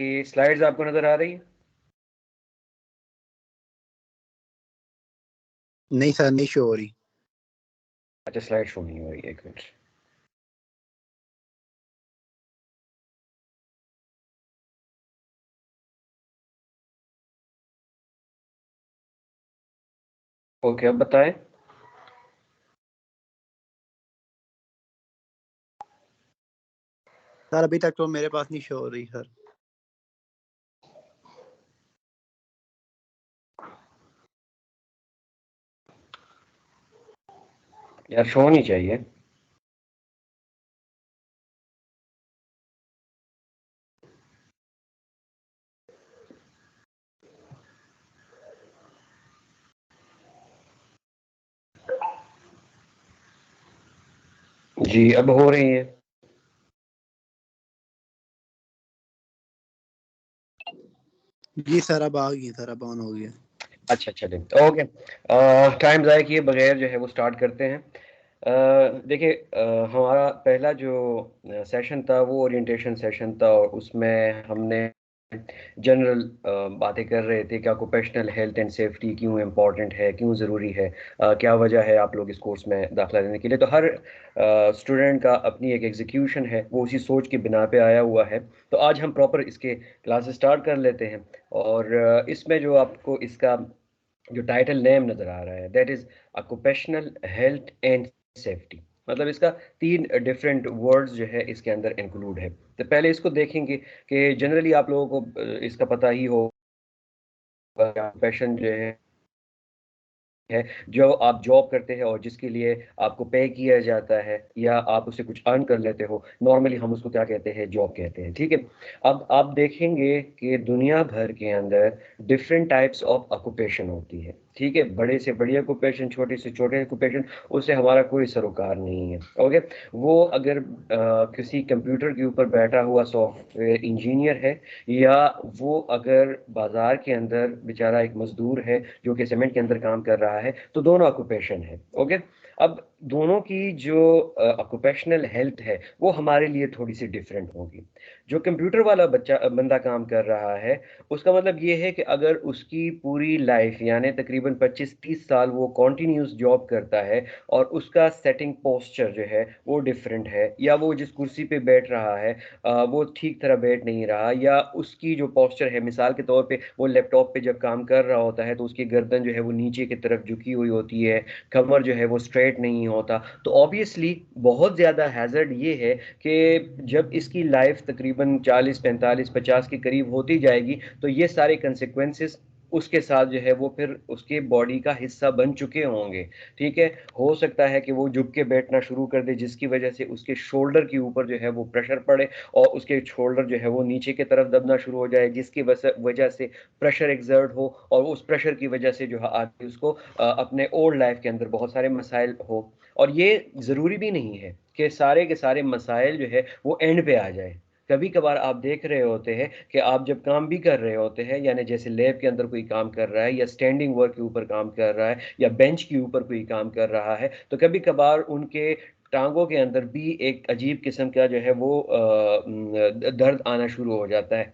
कि स्लाइड्स आपको नजर आ रही है? नहीं सर, नहीं शो हो रही। अच्छा, स्लाइड शो नहीं हो रही है, एक मिनट। ओके, अब बताएं। सर अभी तक तो मेरे पास नहीं शो हो रही सर। यार शो नहीं चाहिए। जी, अब हो रही है। जी सर, अब आ गई सर, अब ऑन हो गया। अच्छा चलिए, ओके। टाइम ज़ाया किए बगैर जो है वो स्टार्ट करते हैं। देखिए, हमारा पहला जो सेशन था वो ओरिएंटेशन सेशन था, और उसमें हमने जनरल बातें कर रहे थे कि ऑक्यूपेशनल हेल्थ एंड सेफ्टी क्यों इम्पोर्टेंट है, क्यों ज़रूरी है, क्या वजह है आप लोग इस कोर्स में दाखिला लेने के लिए। तो हर स्टूडेंट का अपनी एक एग्जीक्यूशन है, वो उसी सोच की बिना पे आया हुआ है। तो आज हम प्रॉपर इसके क्लासेस स्टार्ट कर लेते हैं। और इसमें जो आपको इसका जो टाइटल नेम नज़र आ रहा है, that is occupational health and safety. मतलब इसका तीन डिफरेंट वर्ड्स जो है इसके अंदर इंक्लूड है। तो पहले इसको देखेंगे कि जनरली आप लोगों को इसका पता ही होगा, ऑक्यूपेशन जो है जो आप जॉब करते हैं और जिसके लिए आपको पे किया जाता है या आप उससे कुछ अर्न कर लेते हो, नॉर्मली हम उसको क्या कहते हैं, जॉब कहते हैं। ठीक है। अब आप देखेंगे कि दुनिया भर के अंदर डिफरेंट टाइप्स ऑफ ऑक्यूपेशन होती है। ठीक है, बड़े से बड़ी ऑक्यूपेशन, छोटे से छोटे ऑक्यूपेशन, उससे हमारा कोई सरोकार नहीं है। ओके। वो अगर किसी कंप्यूटर के ऊपर बैठा हुआ सॉफ्टवेयर इंजीनियर है, या वो अगर बाजार के अंदर बेचारा एक मजदूर है जो कि सीमेंट के अंदर काम कर रहा है, तो दोनों ऑक्यूपेशन है। ओके। अब दोनों की जो ऑक्यूपेशनल हेल्थ है वो हमारे लिए थोड़ी सी डिफरेंट होगी। जो कंप्यूटर वाला बंदा काम कर रहा है, उसका मतलब ये है कि अगर उसकी पूरी लाइफ यानी तकरीबन 25-30 साल वो कॉन्टिन्यूस जॉब करता है, और उसका सेटिंग पोस्चर जो है वो डिफरेंट है, या वो जिस कुर्सी पे बैठ रहा है वो ठीक तरह बैठ नहीं रहा, या उसकी जो पोस्चर है, मिसाल के तौर पे वो लैपटॉप पे जब काम कर रहा होता है तो उसकी गर्दन जो है वो नीचे की तरफ झुकी हुई होती है, कमर जो है वो स्ट्रेट नहीं होता, तो ऑब्वियसली बहुत ज़्यादा हैज़र्ड ये है कि जब इसकी लाइफ तकरीबन 40-45-50 के करीब होती जाएगी, तो ये सारे कंसिक्वेंसेस उसके साथ जो है वो फिर उसके बॉडी का हिस्सा बन चुके होंगे। ठीक है। हो सकता है कि वो झुक के बैठना शुरू कर दे, जिसकी वजह से उसके शोल्डर के ऊपर जो है वो प्रेशर पड़े, और उसके शोल्डर जो है वो नीचे की तरफ दबना शुरू हो जाए, जिसकी वजह से प्रेशर एक्सर्ट हो, और उस प्रेशर की वजह से जो है आगे उसको अपने ओल्ड लाइफ के अंदर बहुत सारे मसाइल हो। और ये ज़रूरी भी नहीं है कि सारे के सारे मसाइल जो है वो एंड पे आ जाए। कभी कभार आप देख रहे होते हैं कि आप जब काम भी कर रहे होते हैं, यानी जैसे लैब के अंदर कोई काम कर रहा है, या स्टैंडिंग वर्क के ऊपर काम कर रहा है, या बेंच के ऊपर कोई काम कर रहा है, तो कभी कभार उनके टांगों के अंदर भी एक अजीब किस्म का जो है वो दर्द आना शुरू हो जाता है।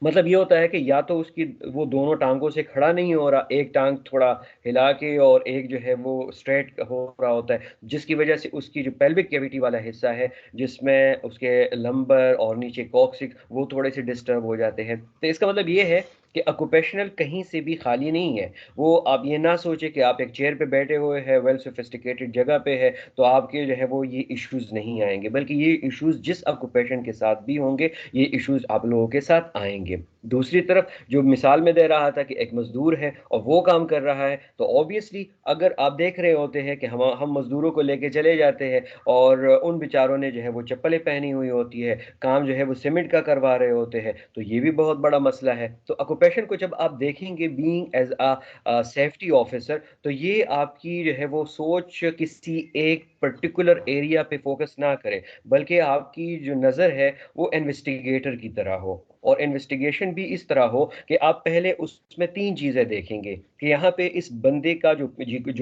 मतलब ये होता है कि या तो उसकी वो दोनों टांगों से खड़ा नहीं हो रहा, एक टांग थोड़ा हिला के और एक जो है वो स्ट्रेट हो रहा होता है, जिसकी वजह से उसकी जो पेल्विक कैविटी वाला हिस्सा है, जिसमें उसके लंबर और नीचे कॉक्सिक, वो थोड़े से डिस्टर्ब हो जाते हैं। तो इसका मतलब ये है कि ऑक्यूपेशनल कहीं से भी खाली नहीं है। वो आप ये ना सोचे कि आप एक चेयर पे बैठे हुए हैं, वेल सोफिस्टिकेटेड जगह पे है, तो आपके जो है वो ये इश्यूज नहीं आएंगे, बल्कि ये इश्यूज जिस ऑक्यूपेशन के साथ भी होंगे, ये इश्यूज आप लोगों के साथ आएंगे। दूसरी तरफ जो मिसाल में दे रहा था कि एक मजदूर है और वो काम कर रहा है, तो ऑब्वियसली अगर आप देख रहे होते हैं कि हम मजदूरों को लेके चले जाते हैं, और उन बेचारों ने जो है वो चप्पलें पहनी हुई होती है, काम जो है वो सीमेंट का करवा रहे होते हैं, तो ये भी बहुत बड़ा मसला है। तो ऑक्यूपेशन को जब आप देखेंगे being as a safety officer, तो ये आपकी जो है वो सोच किसी एक पर्टिकुलर एरिया पे फोकस ना करें, बल्कि आपकी जो नज़र है वो इन्वेस्टिगेटर की तरह हो, और इन्वेस्टिगेशन भी इस तरह हो कि आप पहले उसमें तीन चीज़ें देखेंगे कि यहाँ पे इस बंदे का जो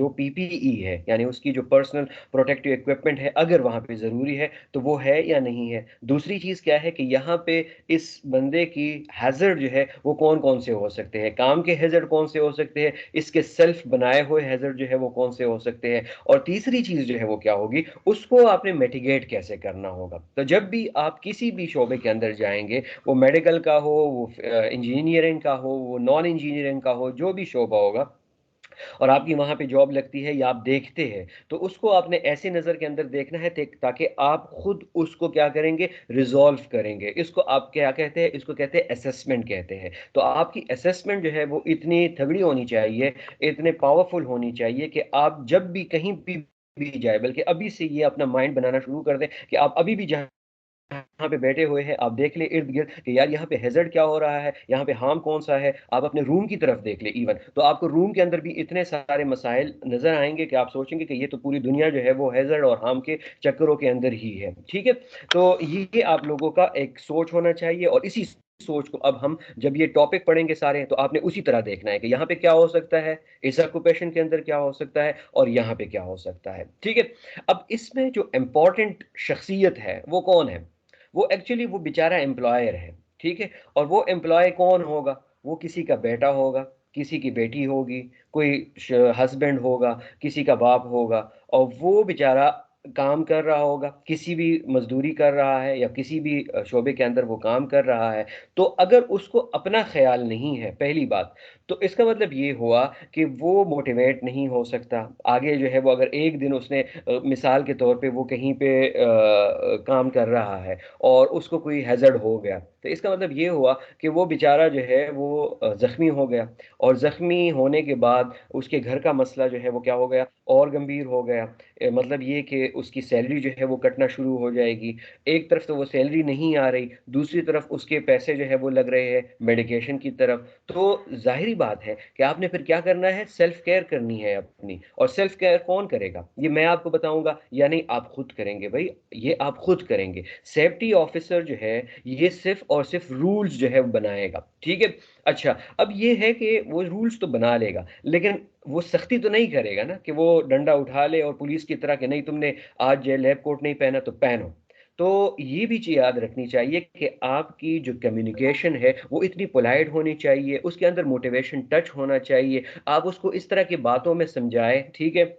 पीपीई है, यानी उसकी जो पर्सनल प्रोटेक्टिव इक्विपमेंट है, अगर वहाँ पे ज़रूरी है तो वो है या नहीं है। दूसरी चीज़ क्या है कि यहाँ पे इस बंदे की हैजर्ड जो है वो कौन कौन से हो सकते हैं, काम के हैजर्ड कौन से हो सकते हैं, इसके सेल्फ बनाए हुए हैजर्ड जो है वो कौन से हो सकते हैं, और तीसरी चीज़ जो है वो क्या होगी, उसको आपने मिटिगेट कैसे करना होगा। तो जब भी आप किसी भी शोबे के अंदर जाएंगे, वो मेडिकल का हो, वो इंजीनियरिंग का हो, वो नॉन इंजीनियरिंग का हो, जो भी शोबा होगा, और आपकी वहां पे जॉब लगती है या आप देखते हैं, तो उसको आपने ऐसी नज़र के अंदर देखना है ताकि आप खुद उसको क्या करेंगे, रिजॉल्व करेंगे। इसको आप क्या कहते हैं, इसको कहते हैं असेसमेंट कहते हैं। तो आपकी असेसमेंट जो है वो इतनी तगड़ी होनी चाहिए, इतने पावरफुल होनी चाहिए कि आप जब भी कहीं भी जाए, बल्कि अभी से ये अपना माइंड बनाना शुरू कर दें कि आप अभी भी जहाँ यहाँ पे बैठे हुए हैं, आप देख ले इर्द गिर्द कि यार यहाँ पे हैजर्ड क्या हो रहा है, यहाँ पे हार्म कौन सा है। आप अपने रूम की तरफ देख ले इवन, तो आपको रूम के अंदर भी इतने सारे मसाइल नजर आएंगे कि आप सोचेंगे कि ये तो पूरी दुनिया जो है वो हैजर्ड और हार्म के चक्करों के अंदर ही है। ठीक है, तो ये आप लोगों का एक सोच होना चाहिए, और इसी सोच को अब हम जब ये टॉपिक पढ़ेंगे सारे, तो आपने उसी तरह देखना है कि यहाँ पे क्या हो सकता है, इस ऑक्यूपेशन के अंदर क्या हो सकता है, और यहाँ पे क्या हो सकता है। ठीक है, अब इसमें जो इम्पोर्टेंट शख्सियत है वो कौन है, वो एक्चुअली वो बेचारा एम्प्लॉयर है। ठीक है, और वो एम्प्लॉय कौन होगा, वो किसी का बेटा होगा, किसी की बेटी होगी, कोई हस्बैंड होगा, किसी का बाप होगा, और वो बेचारा काम कर रहा होगा, किसी भी मजदूरी कर रहा है या किसी भी शोबे के अंदर वो काम कर रहा है। तो अगर उसको अपना ख्याल नहीं है, पहली बात, तो इसका मतलब ये हुआ कि वो मोटिवेट नहीं हो सकता आगे जो है वो। अगर एक दिन उसने मिसाल के तौर पे वो कहीं पे काम कर रहा है और उसको कोई हैजर्ड हो गया, तो इसका मतलब ये हुआ कि वो बेचारा जो है वो जख्मी हो गया, और जख्मी होने के बाद उसके घर का मसला जो है वो क्या हो गया, और गंभीर हो गया। मतलब ये कि उसकी सैलरी जो है वो कटना शुरू हो जाएगी। एक तरफ तो वो सैलरी नहीं आ रही, दूसरी तरफ उसके पैसे जो है वो लग रहे हैं मेडिकेशन की तरफ। तो जाहिर बात है कि आपने फिर क्या करना है, सेल्फ केयर करनी है अपनी। और सेल्फ केयर कौन करेगा, ये मैं आपको बताऊंगा या नहीं, आप खुद करेंगे भाई, ये आप खुद करेंगे। सेफ्टी ऑफिसर जो है ये सिर्फ और सिर्फ रूल्स जो है वो बनाएगा। ठीक है, अच्छा, अब ये है कि वो रूल्स तो बना लेगा, लेकिन वो सख्ती तो नहीं करेगा ना कि वो डंडा उठा ले और पुलिस की तरह कि नहीं तुमने आज जो लैब कोट नहीं पहना तो पहनो। तो ये भी चीज याद रखनी चाहिए कि आपकी जो कम्युनिकेशन है वो इतनी पोलाइट होनी चाहिए, उसके अंदर मोटिवेशन टच होना चाहिए। आप उसको इस तरह की बातों में समझाएं, ठीक है,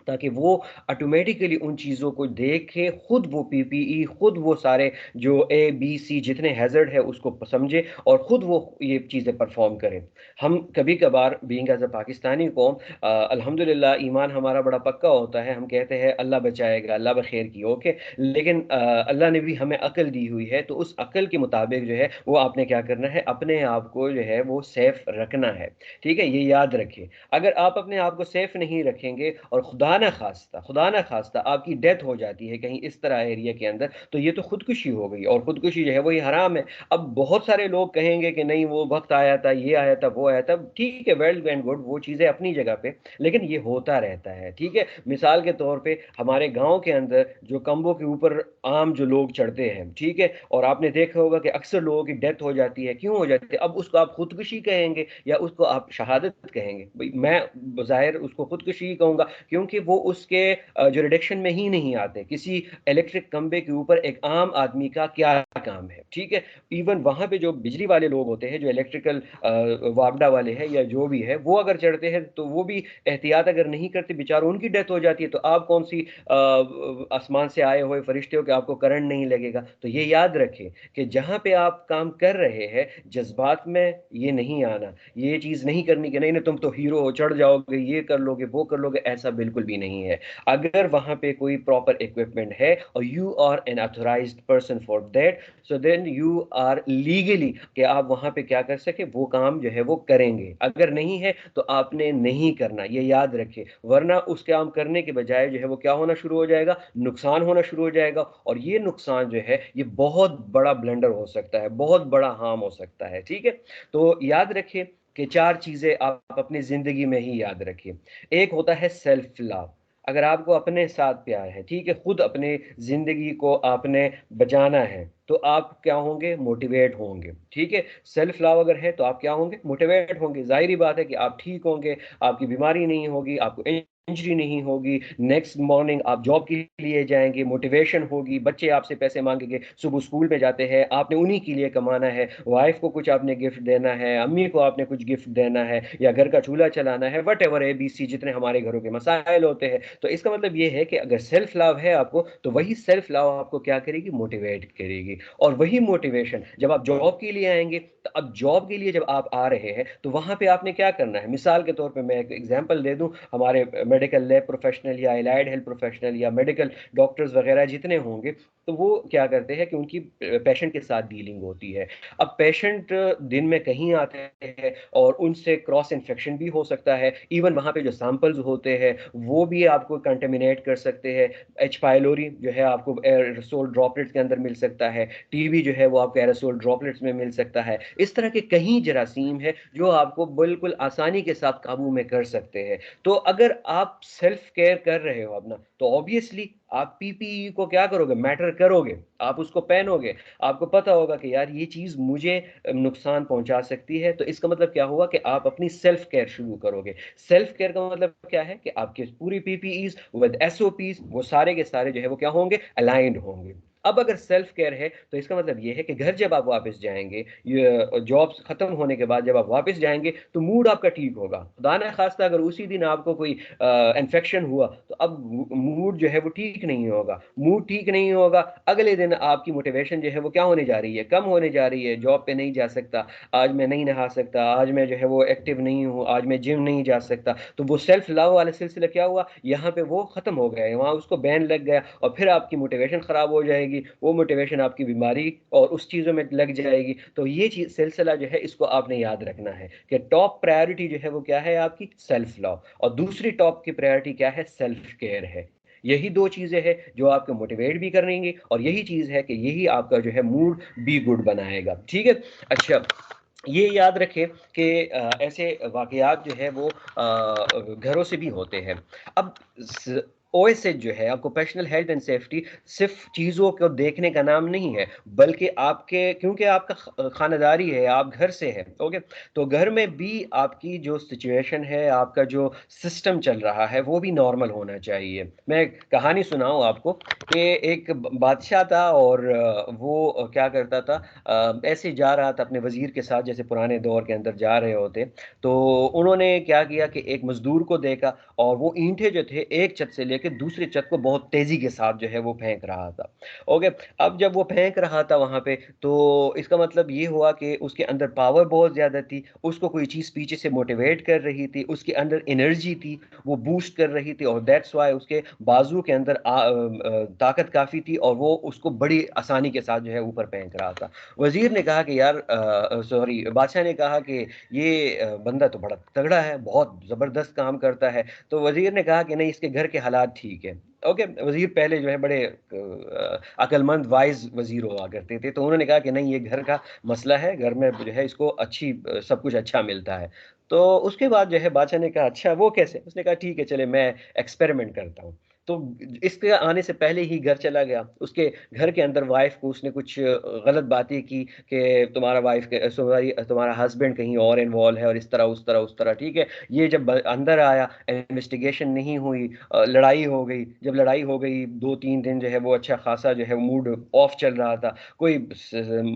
ताकि वो ऑटोमेटिकली उन चीज़ों को देखे, खुद वो पीपीई, खुद वो सारे जो ए बी सी जितने हैजर्ड है उसको समझे, और खुद वो ये चीज़ें परफॉर्म करे। हम कभी कभार बीइंग एज अ पाकिस्तानी कौम, अल्हम्दुलिल्लाह ईमान हमारा बड़ा पक्का होता है, हम कहते हैं अल्लाह बचाएगा, अल्लाह बखैर की, ओके। लेकिन अल्लाह ने भी हमें अकल दी हुई है, तो उस अकल के मुताबिक जो है वो आपने क्या करना है, अपने आप को जो है वो सेफ रखना है। ठीक है, ये याद रखिए। अगर आप अपने आप को सेफ नहीं रखेंगे और खुदा ना खास्ता आपकी डेथ हो जाती है कहीं इस तरह एरिया के अंदर, तो ये तो खुदकुशी हो गई, और खुदकुशी जो है वो ये हराम है। अब बहुत सारे लोग कहेंगे कि नहीं वो वक्त आया था, ये आया था, वो आया था, ठीक है, वेल एंड गुड, वो चीज़ें अपनी जगह पे, लेकिन ये होता रहता है। ठीक है, मिसाल के तौर पे हमारे गांव के अंदर जो कम्बों के ऊपर आम जो लोग चढ़ते हैं, ठीक है, और आपने देखा होगा कि अक्सर लोगों की डेथ हो जाती है, क्यों हो जाती है, अब उसको आप खुदकुशी कहेंगे या उसको आप शहादत कहेंगे, भाई मैं जाहिर उसको खुदकुशी ही कहूंगा, क्योंकि वो उसके जो रिडक्शन में ही नहीं आते। किसी इलेक्ट्रिक खंबे के ऊपर एक आम आदमी का क्या काम है, ठीक है। इवन वहां पे जो बिजली वाले लोग होते हैं, जो इलेक्ट्रिकल वापडा वाले हैं या जो भी है, वो अगर चढ़ते हैं तो वो भी एहतियात अगर नहीं करते, बेचारों उनकी डेथ हो जाती है। तो आप कौन सी आसमान से आए हुए फरिश्ते हो कि आपको करंट नहीं लगेगा। तो ये याद रखें कि जहां पे आप काम कर रहे हैं, जज्बात में ये नहीं आना, ये चीज नहीं करनी कि नहीं नहीं तुम तो हीरो हो, चढ़ जाओगे, ये कर लोगे, वो कर लोगे, ऐसा बिल्कुल भी नहीं है। अगर वहां पे कोई प्रॉपर इक्विपमेंट है और you are an authorised person for that, so then you are legally कि आप वहां पे क्या कर सके, वो काम जो है वो करेंगे। अगर नहीं है तो आपने नहीं करना, ये याद रखें, वरना उस काम करने के बजाय जो है वो क्या होना शुरू हो जाएगा, नुकसान होना शुरू हो जाएगा। और ये नुकसान जो है ये बहुत बड़ा ब्लंडर हो सकता है, बहुत बड़ा हार्म हो सकता है। ठीक है, तो याद रखिए कि चार चीजें आप अपनी जिंदगी में ही याद रखिए। एक होता है सेल्फ लव। अगर आपको अपने साथ प्यार है, ठीक है, खुद अपने जिंदगी को आपने बचाना है, तो आप क्या होंगे, मोटिवेट होंगे, ठीक है। सेल्फ लव अगर है तो आप क्या होंगे, मोटिवेट होंगे। जाहिर बात है कि आप ठीक होंगे, आपकी बीमारी नहीं होगी, आपको इंजरी नहीं होगी, नेक्स्ट मॉर्निंग आप जॉब के लिए जाएंगे, मोटिवेशन होगी, बच्चे आपसे पैसे मांगेंगे, सुबह स्कूल में जाते हैं, आपने उन्हीं के लिए कमाना है, वाइफ को कुछ आपने गिफ्ट देना है, अम्मी को आपने कुछ गिफ्ट देना है, या घर का चूल्हा चलाना है, वट एवर ABC जितने हमारे घरों के मसाइल होते हैं। तो इसका मतलब ये है कि अगर सेल्फ लव है आपको, तो वही सेल्फ लव आपको क्या करेगी, मोटिवेट करेगी। और वही मोटिवेशन जब आप जॉब के लिए आएंगे, तो अब जॉब के लिए जब आप आ रहे हैं, तो वहां पे आपने क्या करना है। मिसाल के तौर पे मैं एक एग्जांपल दे दूं, हमारे मेडिकल लैब प्रोफेशनल या एलाइड हेल्थ प्रोफेशनल या मेडिकल डॉक्टर्स वगैरह जितने होंगे, तो वो क्या करते हैं कि उनकी पेशेंट के साथ डीलिंग होती है। अब पेशेंट दिन में कहीं आते हैं और उनसे क्रॉस इन्फेक्शन भी हो सकता है। इवन वहां पे जो सैंपल्स होते हैं वो भी आपको कंटेमिनेट कर सकते हैं। एच पाइलोरी जो है आपको एरोसोल ड्रॉपलेट्स के अंदर मिल सकता है, TB जो है वो आपको एरोसोल ड्रॉपलेट्स में मिल सकता है। इस तरह के कई जरासीम है जो आपको बिल्कुल आसानी के साथ काबू में कर सकते हैं। तो अगर आप सेल्फ केयर कर रहे हो अपना, तो ऑब्वियसली आप PPE को क्या करोगे, मैटर करोगे, आप उसको पहनोगे। आपको पता होगा कि यार ये चीज मुझे नुकसान पहुंचा सकती है, तो इसका मतलब क्या हुआ कि आप अपनी सेल्फ केयर शुरू करोगे। सेल्फ केयर का मतलब क्या है कि आपके पूरी PPEs विद SOPs वो सारे के सारे जो है वो क्या होंगे, अलाइंड होंगे। अब अगर सेल्फ केयर है तो इसका मतलब ये है कि घर जब आप वापस जाएंगे, जॉब खत्म होने के बाद जब आप वापस जाएंगे, तो मूड आपका ठीक होगा। खुदा न खास्ता अगर उसी दिन आपको कोई इन्फेक्शन हुआ, तो अब मूड जो है वो ठीक नहीं होगा। मूड ठीक नहीं होगा, अगले दिन आपकी मोटिवेशन जो है वो क्या होने जा रही है, कम होने जा रही है। जॉब पे नहीं जा सकता, आज मैं नहीं नहा सकता, आज मैं जो है वो एक्टिव नहीं हूँ, आज मैं जिम नहीं जा सकता। तो वो सेल्फ लव वाला सिलसिला क्या हुआ, यहाँ पे वो खत्म हो गया, वहां उसको बैन लग गया, और फिर आपकी मोटिवेशन खराब हो जाएगी। वो मोटिवेशन आपकी बीमारी और उस चीजों में लग जाएगी। तो ये चीज सिलसिला जो है इसको आपने याद रखना है कि टॉप प्रायोरिटी जो है वो क्या है, आपकी सेल्फ लव, और दूसरी टॉप की प्रायोरिटी क्या है, सेल्फ केयर है। यही दो चीजें हैं जो आपको मोटिवेट भी करेंगी, और यही चीज है कि यही आपका जो है मूड बी गुड बनाएगा, ठीक है। अच्छा, ये याद रखें कि ऐसे वाकयात जो है वो घरों से भी होते हैं। अब OSH जो है, ऑक्यूपेशनल हेल्थ एंड सेफ्टी, सिर्फ चीज़ों को देखने का नाम नहीं है, बल्कि आपके, क्योंकि आपका खानादारी है, आप घर से है, ओके, तो घर में भी आपकी जो सिचुएशन है, आपका जो सिस्टम चल रहा है, वो भी नॉर्मल होना चाहिए। मैं एक कहानी सुनाऊं आपको कि एक बादशाह था, और वो क्या करता था, ऐसे जा रहा था अपने वजीर के साथ, जैसे पुराने दौर के अंदर जा रहे होते। तो उन्होंने क्या किया कि एक मजदूर को देखा, और वो ईंटें जो थे एक छत से लेकर दूसरी छत को बहुत तेजी के साथ जो है वो फेंक रहा था, ओके। अब जब वो फेंक रहा था वहां पे, तो इसका मतलब ये हुआ कि उसके अंदर पावर बहुत ज्यादा थी, उसको कोई चीज पीछे से मोटिवेट कर रही थी, उसके अंदर एनर्जी थी, वो बूस्ट कर रही थी, और दैट्स वाई उसके बाजू के अंदर ताकत काफी थी, और वो उसको बड़ी आसानी के साथ जो है ऊपर फेंक रहा था। वजीर ने कहा कि यार, सॉरी, बादशाह ने कहा कि ये बंदा तो बड़ा तगड़ा है, बहुत जबरदस्त काम करता है। तो वजीर ने कहा कि नहीं, इसके घर के हालात ठीक है, ओके। वजीर पहले जो है बड़े अक्लमंद वाइज वजीर हुआ करते थे, तो उन्होंने कहा कि नहीं, ये घर का मसला है, घर में जो है इसको अच्छी सब कुछ अच्छा मिलता है। तो उसके बाद जो है बादशाह ने कहा अच्छा वो कैसे, उसने कहा ठीक है, चले मैं एक्सपेरिमेंट करता हूँ। तो इसके आने से पहले ही घर चला गया, उसके घर के अंदर वाइफ को उसने कुछ गलत बातें की कि तुम्हारा वाइफ के तुम्हारा हस्बैंड कहीं और इन्वॉल्व है, और इस तरह उस तरह उस तरह, ठीक है। ये जब अंदर आया, इन्वेस्टिगेशन नहीं हुई, लड़ाई हो गई। जब लड़ाई हो गई, 2-3 दिन जो है वो अच्छा खासा जो है मूड ऑफ चल रहा था, कोई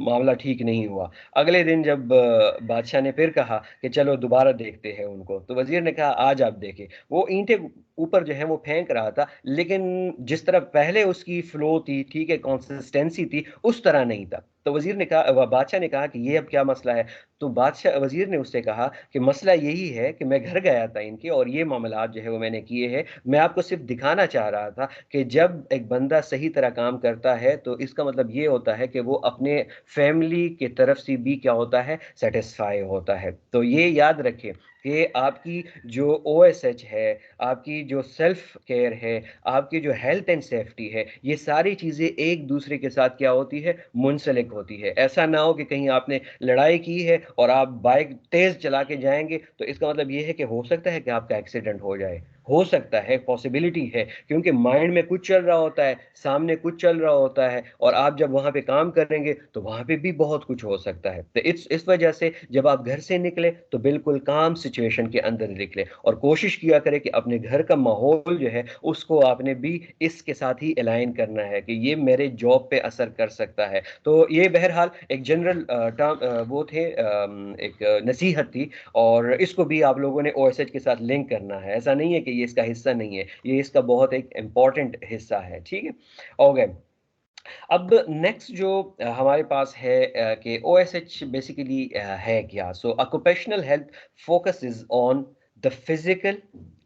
मामला ठीक नहीं हुआ। अगले दिन जब बादशाह ने फिर कहा कि चलो दोबारा देखते हैं उनको, तो वजीर ने कहा आज आप देखें। वो ईंटें ऊपर जो है वो फेंक रहा था, लेकिन जिस तरह पहले उसकी फ्लो थी, ठीक है, कंसिस्टेंसी थी, उस तरह नहीं था। तो वजीर ने कहा, बादशाह ने कहा कि ये अब क्या मसला है। तो बादशाह वजीर ने उससे कहा कि मसला यही है कि मैं घर गया था इनके, और ये मामलात जो है वो मैंने किए हैं। मैं आपको सिर्फ दिखाना चाह रहा था कि जब एक बंदा सही तरह काम करता है, तो इसका मतलब ये होता है कि वो अपने फैमिली की तरफ से भी क्या होता है, सेटिस्फाई होता है। तो ये याद रखें कि आपकी जो OSH है, आपकी जो सेल्फ केयर है, आपकी जो हेल्थ एंड सेफ्टी है, ये सारी चीज़ें एक दूसरे के साथ क्या होती है, मुंसलिक होती है। ऐसा ना हो कि कहीं आपने लड़ाई की है और आप बाइक तेज चला के जाएंगे, तो इसका मतलब ये है कि हो सकता है कि आपका एक्सीडेंट हो जाए। हो सकता है, पॉसिबिलिटी है, क्योंकि माइंड में कुछ चल रहा होता है, सामने कुछ चल रहा होता है, और आप जब वहां पे काम करेंगे तो वहां पे भी बहुत कुछ हो सकता है। तो इस वजह से जब आप घर से निकले तो बिल्कुल काम सिचुएशन के अंदर निकले, और कोशिश किया करें कि अपने घर का माहौल जो है उसको आपने भी इसके साथ ही अलाइन करना है कि ये मेरे जॉब पे असर कर सकता है। तो ये बहरहाल एक जनरल टर्म वो थे, एक नसीहत थी, और इसको भी आप लोगों ने ओएसएच के साथ लिंक करना है। ऐसा नहीं है कि ये इसका हिस्सा नहीं है, ये इसका बहुत एक इम्पॉर्टेंट हिस्सा है, ठीक है। ओके, अब नेक्स्ट जो हमारे पास है कि ओएसएच बेसिकली है क्या। So occupational health focuses on the physical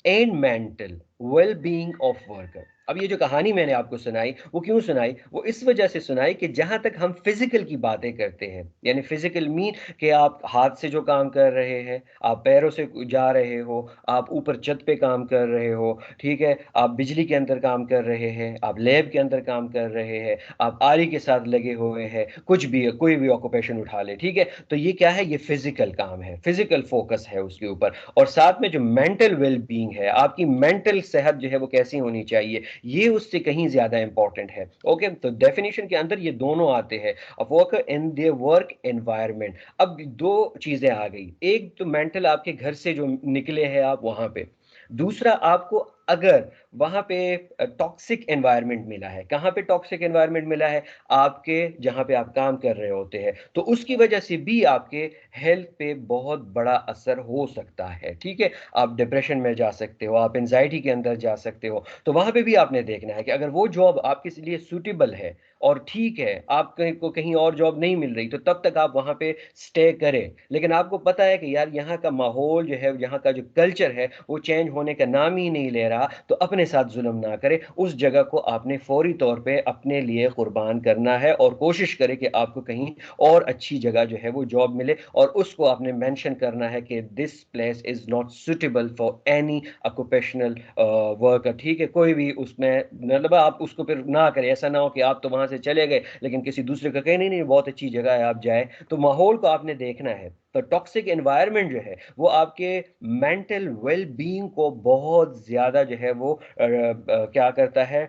and mental well being of worker. अब ये जो कहानी मैंने आपको सुनाई, वो क्यों सुनाई? वो इस वजह से सुनाई कि जहां तक हम फिजिकल की बातें करते हैं, यानी फिजिकल मीन कि आप हाथ से जो काम कर रहे हैं, आप पैरों से जा रहे हो, आप ऊपर छत पे काम कर रहे हो, ठीक है, आप बिजली के अंदर काम कर रहे हैं, आप लैब के अंदर काम कर रहे हैं, आप आरी के साथ लगे हुए हैं, कुछ भी है, कोई भी ऑक्यूपेशन उठा ले, ठीक है। तो ये क्या है? ये फिजिकल काम है, फिजिकल फोकस है उसके ऊपर। और साथ में जो मेंटल वेल बीइंग है, आपकी मेंटल सेहत जो है वो कैसी होनी चाहिए, ये उससे कहीं ज्यादा इंपॉर्टेंट है। ओके, तो डेफिनेशन के अंदर ये दोनों आते हैं, worker in their work environment. अब दो चीजें आ गई, एक तो मेंटल, आपके घर से जो निकले हैं आप वहां पे, दूसरा आपको अगर वहां पे टॉक्सिक एनवायरनमेंट मिला है। कहाँ पे टॉक्सिक एनवायरनमेंट मिला है? आपके जहां पे आप काम कर रहे होते हैं, तो उसकी वजह से भी आपके हेल्थ पे बहुत बड़ा असर हो सकता है, ठीक है। आप डिप्रेशन में जा सकते हो, आप एंजाइटी के अंदर जा सकते हो। तो वहां पे भी आपने देखना है कि अगर वो जॉब आपके लिए सूटेबल है और ठीक है, आपको कहीं और जॉब नहीं मिल रही, तो तब तक आप वहां पे स्टे करें। लेकिन आपको पता है कि यार यहाँ का माहौल जो है, यहाँ का जो कल्चर है, वो चेंज होने का नाम ही नहीं ले रहा, तो अपने साथ जुल्म ना करें। उस जगह को आपने फौरी तौर पे अपने लिए कुर्बान करना है, और कोशिश करें कि आपको कहीं और अच्छी जगह जो है वो जॉब मिले, और उसको आपने मेंशन करना है कि this place is not suitable for any occupational worker, ठीक है। कोई भी उसमें मतलब आप उसको फिर ना करें, ऐसा ना हो कि आप तो वहां से चले गए लेकिन किसी दूसरे का कहे नहीं नहीं बहुत अच्छी जगह है, आप जाए। तो माहौल को आपने देखना है। तो टॉक्सिक एनवायरनमेंट जो है वो आपके मेंटल वेल बीइंग को बहुत ज्यादा जो है वो क्या करता है,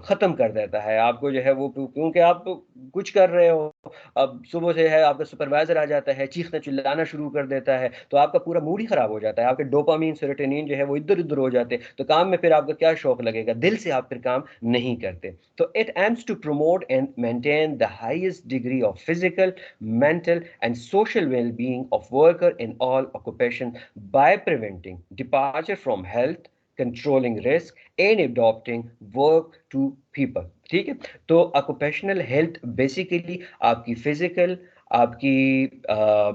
खत्म कर देता है आपको जो है वो, क्योंकि आप कुछ कर रहे हो, अब सुबह से है आपका सुपरवाइजर आ जाता है, चीखना चिल्लाना शुरू कर देता है, तो आपका पूरा मूड ही खराब हो जाता है, आपके डोपामीन सेरोटोनिन जो है वो इधर उधर हो जाते हैं, तो काम में फिर आपका क्या शौक लगेगा, दिल से आप फिर काम नहीं करते। तो it aims to promote and maintain the highest degree of physical, mental and social well-being of worker in all occupation by preventing departure from health, controlling risk and adopting work to people, ठीक है। तो occupational health basically आपकी physical, आपकी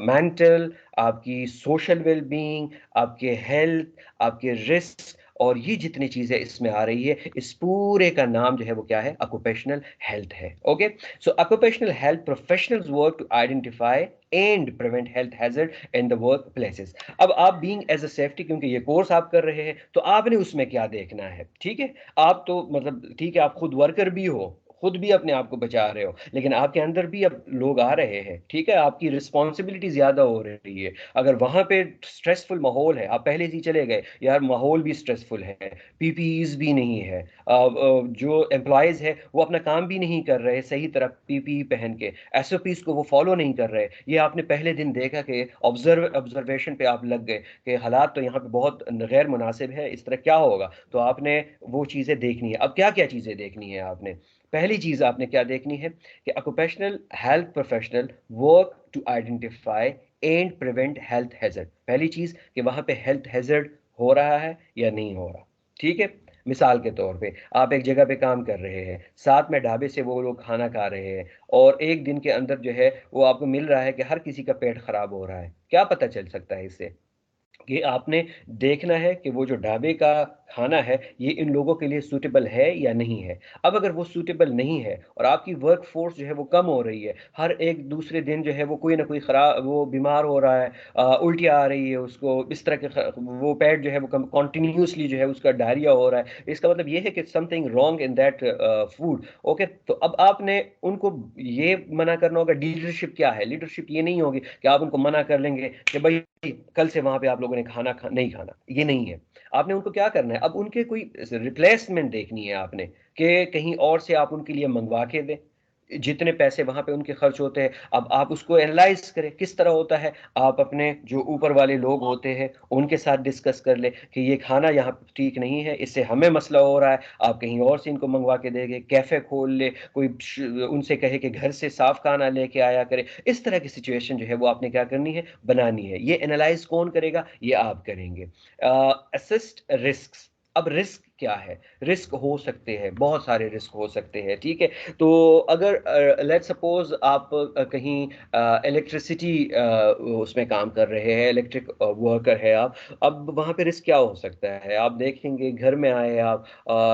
mental, आपकी social wellbeing, आपके health, आपके risk, और ये जितनी चीजें इसमें आ रही है, इस पूरे का नाम जो है वो क्या है? ऑक्यूपेशनल हेल्थ है। Okay, so occupational health professionals work to identify and prevent health hazard in the workplaces. अब आप बीइंग एज अ सेफ्टी, क्योंकि ये कोर्स आप कर रहे हैं, तो आपने उसमें क्या देखना है, ठीक है। आप तो मतलब ठीक है, आप खुद वर्कर भी हो, खुद भी अपने आप को बचा रहे हो, लेकिन आपके अंदर भी अब लोग आ रहे हैं, ठीक है, आपकी रिस्पॉन्सिबिलिटी ज्यादा हो रही है। अगर वहां पे स्ट्रेसफुल माहौल है, आप पहले से चले गए यार, माहौल भी स्ट्रेसफुल है, पीपीईज भी नहीं है, जो एम्प्लॉयज है वो अपना काम भी नहीं कर रहे सही तरह पीपीई पहन के, एसओपीज को वो फॉलो नहीं कर रहे। ये आपने पहले दिन देखा कि ऑब्जर्वेशन पे आप लग गए कि हालात तो यहाँ पे बहुत गैर मुनासिब है, इस तरह क्या होगा, तो आपने वो चीजें देखनी है। अब क्या क्या चीजें देखनी है आपने? पहली चीज आपने क्या देखनी है कि occupational health professional work to identify and prevent health hazard. पहली चीज कि वहां पे हेल्थ हैजर्ड हो रहा है या नहीं हो रहा, ठीक है। मिसाल के तौर पे आप एक जगह पे काम कर रहे हैं, साथ में ढाबे से वो लोग खाना खा रहे हैं, और एक दिन के अंदर जो है वो आपको मिल रहा है कि हर किसी का पेट खराब हो रहा है। क्या पता चल सकता है इससे? कि आपने देखना है कि वो जो ढाबे का खाना है ये इन लोगों के लिए सूटेबल है या नहीं है। अब अगर वो सूटेबल नहीं है और आपकी वर्क फोर्स जो है वो कम हो रही है, हर एक दूसरे दिन जो है वो कोई ना कोई खराब, वो बीमार हो रहा है, उल्टियाँ आ रही है उसको, इस तरह के वो पेट जो है वो कॉन्टिन्यूसली जो है उसका डायरिया हो रहा है, इसका मतलब ये है कि something wrong in that food. Okay, तो अब आपने उनको ये मना करना होगा। लीडरशिप क्या है? लीडरशिप ये नहीं होगी कि आप उनको मना कर लेंगे कि भाई कल से वहां पे आप लोगों ने नहीं खाना, ये नहीं है। आपने उनको क्या करना है, अब उनके कोई रिप्लेसमेंट देखनी है आपने, कि कहीं और से आप उनके लिए मंगवा के दें। जितने पैसे वहां पे उनके खर्च होते हैं, अब आप उसको एनालाइज करें किस तरह होता है। आप अपने जो ऊपर वाले लोग होते हैं उनके साथ डिस्कस कर ले कि ये खाना यहाँ पे ठीक नहीं है, इससे हमें मसला हो रहा है, आप कहीं और से इनको मंगवा के देंगे, कैफे खोल ले कोई, उनसे कहे कि घर से साफ खाना लेके आया करे। इस तरह की सिचुएशन जो है वो आपने क्या करनी है, बनानी है। ये एनालाइज कौन करेगा, ये आप करेंगे। Assist risk. अब रिस्क क्या है, रिस्क हो सकते हैं, बहुत सारे रिस्क हो सकते हैं, ठीक है। तो अगर लेट सपोज आप कहीं इलेक्ट्रिसिटी उसमें काम कर रहे हैं, इलेक्ट्रिक वर्कर है आप, अब वहाँ पे रिस्क क्या हो सकता है, आप देखेंगे घर में आए आप,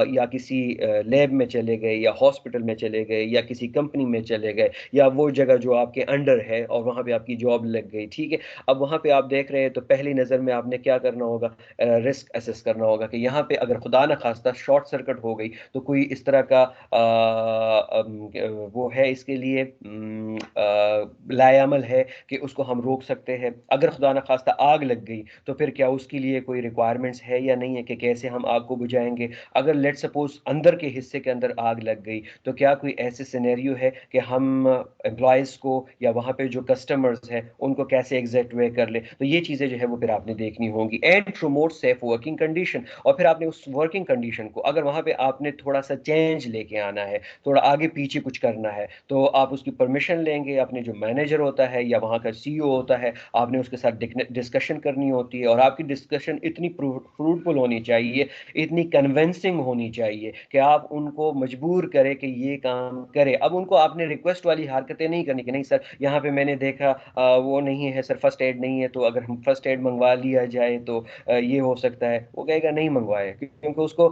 या किसी लैब में चले गए, या हॉस्पिटल में चले गए, या किसी कंपनी में चले गए, या वो जगह जो आपके अंडर है और वहाँ पे आपकी जॉब लग गई, ठीक है। अब वहाँ पे आप देख रहे हैं तो पहली नज़र में आपने क्या करना होगा, रिस्क असेस करना होगा कि यहाँ पे अगर खुदा न खास्ता शॉर्ट सर्किट हो गई तो कोई इस तरह का वो है इसके लिए लायामल है कि उसको हम रोक सकते हैं। अगर खुदा न खास्ता आग लग गई तो फिर क्या उसके लिए कोई रिक्वायरमेंट्स है या नहीं है कि कैसे हम आग को बुझाएंगे। अगर लेट सपोज अंदर के हिस्से के अंदर आग लग गई तो क्या कोई ऐसे सिनेरियो है कि हम एम्प्लॉयज़ को या वहाँ पे जो कस्टमर्स हैं उनको कैसे एग्जैक्ट वे कर ले। तो ये चीज़ें जो है वो फिर आपने देखनी होंगी। And promote safe working condition. और फिर आपने उस वर्किंग कंडीशन को, अगर वहाँ पे आपने थोड़ा सा चेंज लेके आना है, थोड़ा आगे पीछे कुछ करना है, तो आप उसकी परमिशन लेंगे, अपने जो मैनेजर होता है या वहाँ का सीईओ होता है, आपने उसके साथ डिस्कशन करनी होती है। और आपकी डिस्कशन इतनी फ्रूटफुल होनी चाहिए, इतनी कन्विंसिंग होनी चाहिए कि आप उनको मजबूर करें कि ये काम करें। अब उनको आपने रिक्वेस्ट वाली हरकतें नहीं करनी कि नहीं सर यहाँ पे मैंने देखा वो नहीं है सर, फर्स्ट एड नहीं है, तो अगर हम फर्स्ट एड मंगवा लिया जाए तो ये हो सकता है। वो कहेगा नहीं मंगवाए, क्योंकि उसको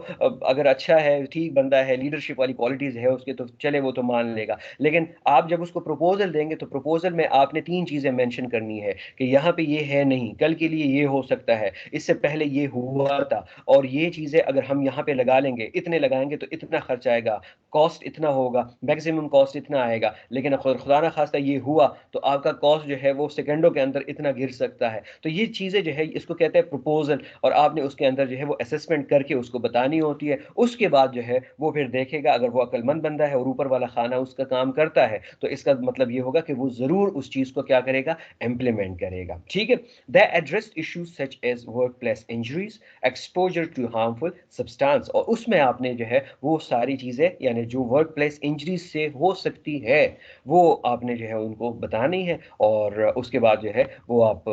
अगर अच्छा है, ठीक बंदा है, लीडरशिप वाली क्वालिटीज है उसके, तो चले वो तो मान लेगा। लेकिन आप जब उसको प्रपोजल देंगे तो प्रपोजल में आपने तीन चीजें मेंशन करनी है कि यहाँ पे ये है नहीं, कल के लिए ये हो सकता है, इससे पहले ये हुआ था, और ये चीजें अगर हम यहाँ पे लगा लेंगे, इतने लगाएंगे तो इतना खर्च आएगा, कॉस्ट इतना होगा, मैक्सिमम कॉस्ट इतना आएगा। लेकिन अगर खुदा ना खास्ता ये हुआ तो आपका कॉस्ट जो है वो सेकंडों के अंदर इतना गिर सकता है। तो ये चीजें जो है इसको कहते हैं प्रपोजल, और आपने उसके अंदर जो है वो असेसमेंट करके उसको बतानी होती है। उसके बाद जो है वो फिर देखेगा, अगर वो अक्लमंद बंदा है और ऊपर वाला खाना उसका काम करता है तो इसका मतलब ये होगा कि वो जरूर उस चीज को क्या करेगा, इंप्लीमेंट करेगा, ठीक है। The address issues such as work place injuries, exposure to harmful substance. और उसमें आपने जो है वो सारी चीजें, यानी जो वर्क प्लेस इंजरीज से हो सकती है, वो आपने जो है उनको बतानी है। और उसके बाद जो है वो आप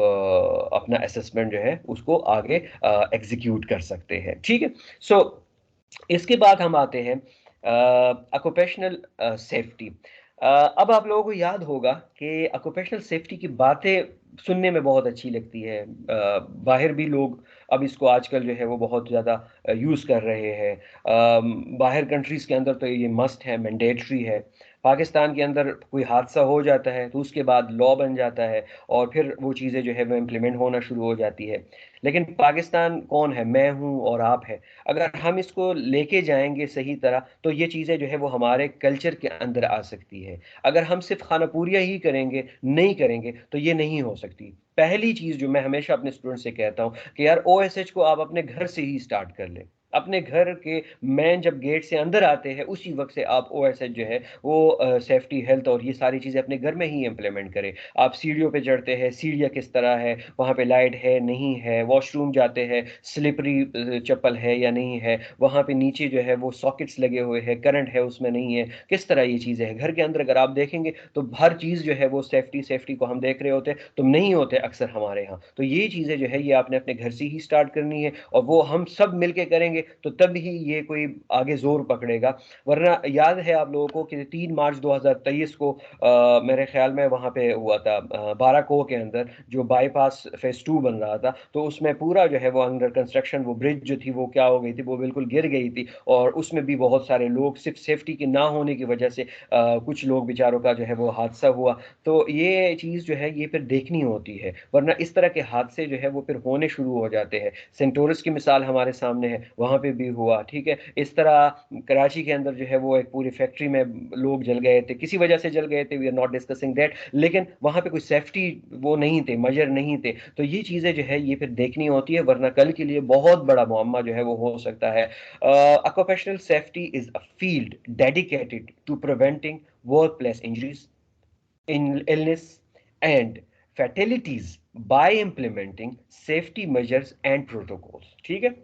अपना असेसमेंट जो है उसको आगे एग्जीक्यूट कर सकते हैं, ठीक है। सो इसके बाद हम आते हैं ऑक्यूपेशनल सेफ्टी। अब आप लोगों को याद होगा कि ऑक्यूपेशनल सेफ्टी की बातें सुनने में बहुत अच्छी लगती है, बाहर भी लोग अब इसको आजकल जो है वो बहुत ज़्यादा यूज़ कर रहे हैं। बाहर कंट्रीज़ के अंदर तो ये मस्ट है, मैंडेटरी है। पाकिस्तान के अंदर कोई हादसा हो जाता है तो उसके बाद लॉ बन जाता है और फिर वो चीज़ें जो है वो इम्प्लीमेंट होना शुरू हो जाती है। लेकिन पाकिस्तान कौन है, मैं हूँ और आप है। अगर हम इसको लेके जाएंगे सही तरह तो ये चीज़ें जो है वो हमारे कल्चर के अंदर आ सकती है। अगर हम सिर्फ खानापूरिया ही करेंगे, नहीं करेंगे, तो ये नहीं हो सकती। पहली चीज़ जो मैं हमेशा अपने स्टूडेंट से कहता हूँ कि यार ओएसएच को आप अपने घर से ही स्टार्ट कर लें। अपने घर के मैन जब गेट से अंदर आते हैं उसी वक्त से आप ओएसएच जो है वो सेफ्टी हेल्थ और ये सारी चीज़ें अपने घर में ही इम्प्लीमेंट करें। आप सीढ़ियों पे चढ़ते हैं, सीढ़ियाँ किस तरह है, वहाँ पे लाइट है नहीं है, वॉशरूम जाते हैं स्लिपरी चप्पल है या नहीं है, वहाँ पे नीचे जो है वो सॉकेट्स लगे हुए हैं, करंट है उसमें नहीं है, किस तरह ये चीज़ें हैं। घर के अंदर अगर आप देखेंगे तो हर चीज़ जो है वो सेफ्टी सेफ्टी को हम देख रहे होते हैं, तुम नहीं होते अक्सर हमारे यहाँ। तो ये चीज़ें जो है ये आपने अपने घर से ही स्टार्ट करनी है, और वो हम सब मिलके करेंगे तो तब ही ये कोई आगे जोर पकड़ेगा। वरना याद है आप लोगों को कि 3 मार्च 2023 को मेरे ख्याल में वहाँ पे हुआ था बाराकोह के अंदर जो बाईपास फेज 2 बन रहा था, तो उसमें पूरा जो है वो अंडर कंस्ट्रक्शन वो ब्रिज जो थी वो क्या हो गई थी, वो बिल्कुल गिर गई थी। और उसमें भी बहुत सारे लोग, सिर्फ सेफ्टी के ना होने की वजह से कुछ लोग बेचारों का जो है वो हादसा हुआ। तो ये चीज़ जो है ये फिर देखनी होती है, वरना इस तरह के हादसे जो है वो फिर होने शुरू हो जाते हैं। सेंटोरस की मिसाल हमारे सामने है, वहाँ वहाँ पे भी हुआ, ठीक है। इस तरह कराची के अंदर जो है वो एक पूरी फैक्ट्री में लोग जल गए थे, किसी वजह से जल गए थे, we are not discussing that, लेकिन वहाँ पे कोई सेफ्टी वो नहीं थे, मेजर नहीं थे। तो ये चीज़ें जो है ये फिर देखनी होती है, वरना कल के लिए बहुत बड़ा मुअम्मा जो है वो हो सकता है। Occupational safety is a field dedicated to preventing work place injuries, in illness and fatalities by implementing safety measures and protocols। ठीक है,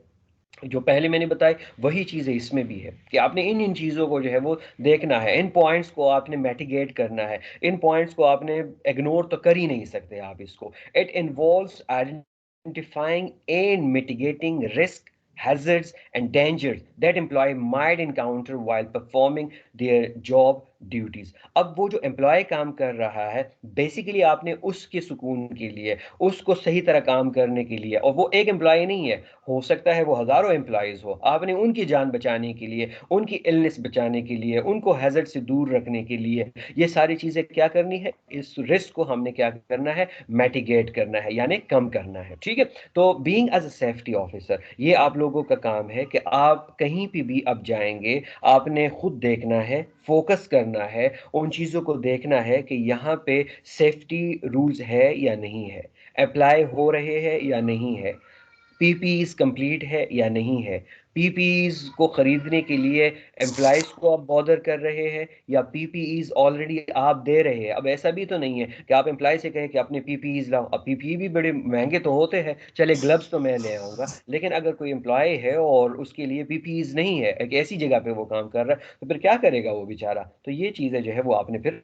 जो पहले मैंने बताई वही चीज़ें इसमें भी है कि आपने इन इन चीज़ों को जो है वो देखना है, इन पॉइंट्स को आपने मैटिगेट करना है, इन पॉइंट्स को आपने इग्नोर तो कर ही नहीं सकते आप इसको। It involves identifying and mitigating risk, hazards and dangers that employee might encounter while performing their job duties. अब वो जो एम्प्लॉय काम कर रहा है बेसिकली आपने उसके सुकून के लिए, उसको सही तरह काम करने के लिए, और वो एक एम्प्लॉय नहीं है, हो सकता है वो हजारों एम्प्लॉयज हो, आपने उनकी जान बचाने के लिए, उनकी इलनेस बचाने के लिए, उनको हैजर्ड से दूर रखने के लिए ये सारी चीजें क्या करनी है, इस रिस्क को हमने क्या करना है, मैटिगेट करना है, यानी कम करना है। ठीक है, तो being as a safety officer ये आप लोगों का काम है कि आप कहीं भी अब जाएंगे आपने खुद देखना है, फोकस करना है, उन चीजों को देखना है कि यहाँ पे सेफ्टी रूल्स है या नहीं है, अप्लाई हो रहे हैं या नहीं है, पीपीईज कंप्लीट है या नहीं है, पीपीईज को खरीदने के लिए एम्प्लॉयज को आप बॉदर कर रहे हैं या पीपीईज ऑलरेडी आप दे रहे हैं। अब ऐसा भी तो नहीं है कि आप एम्प्लॉय से कहें कि अपने पीपीईज लाओ, अब पीपीई भी बड़े महंगे तो होते हैं, चले ग्लव्स तो मैं ले आऊंगा, लेकिन अगर कोई एम्प्लॉय है और उसके लिए पीपीईज नहीं है, एक ऐसी जगह पे वो काम कर रहा है, तो फिर क्या करेगा वो बेचारा। तो ये चीजें जो है वो आपने फिर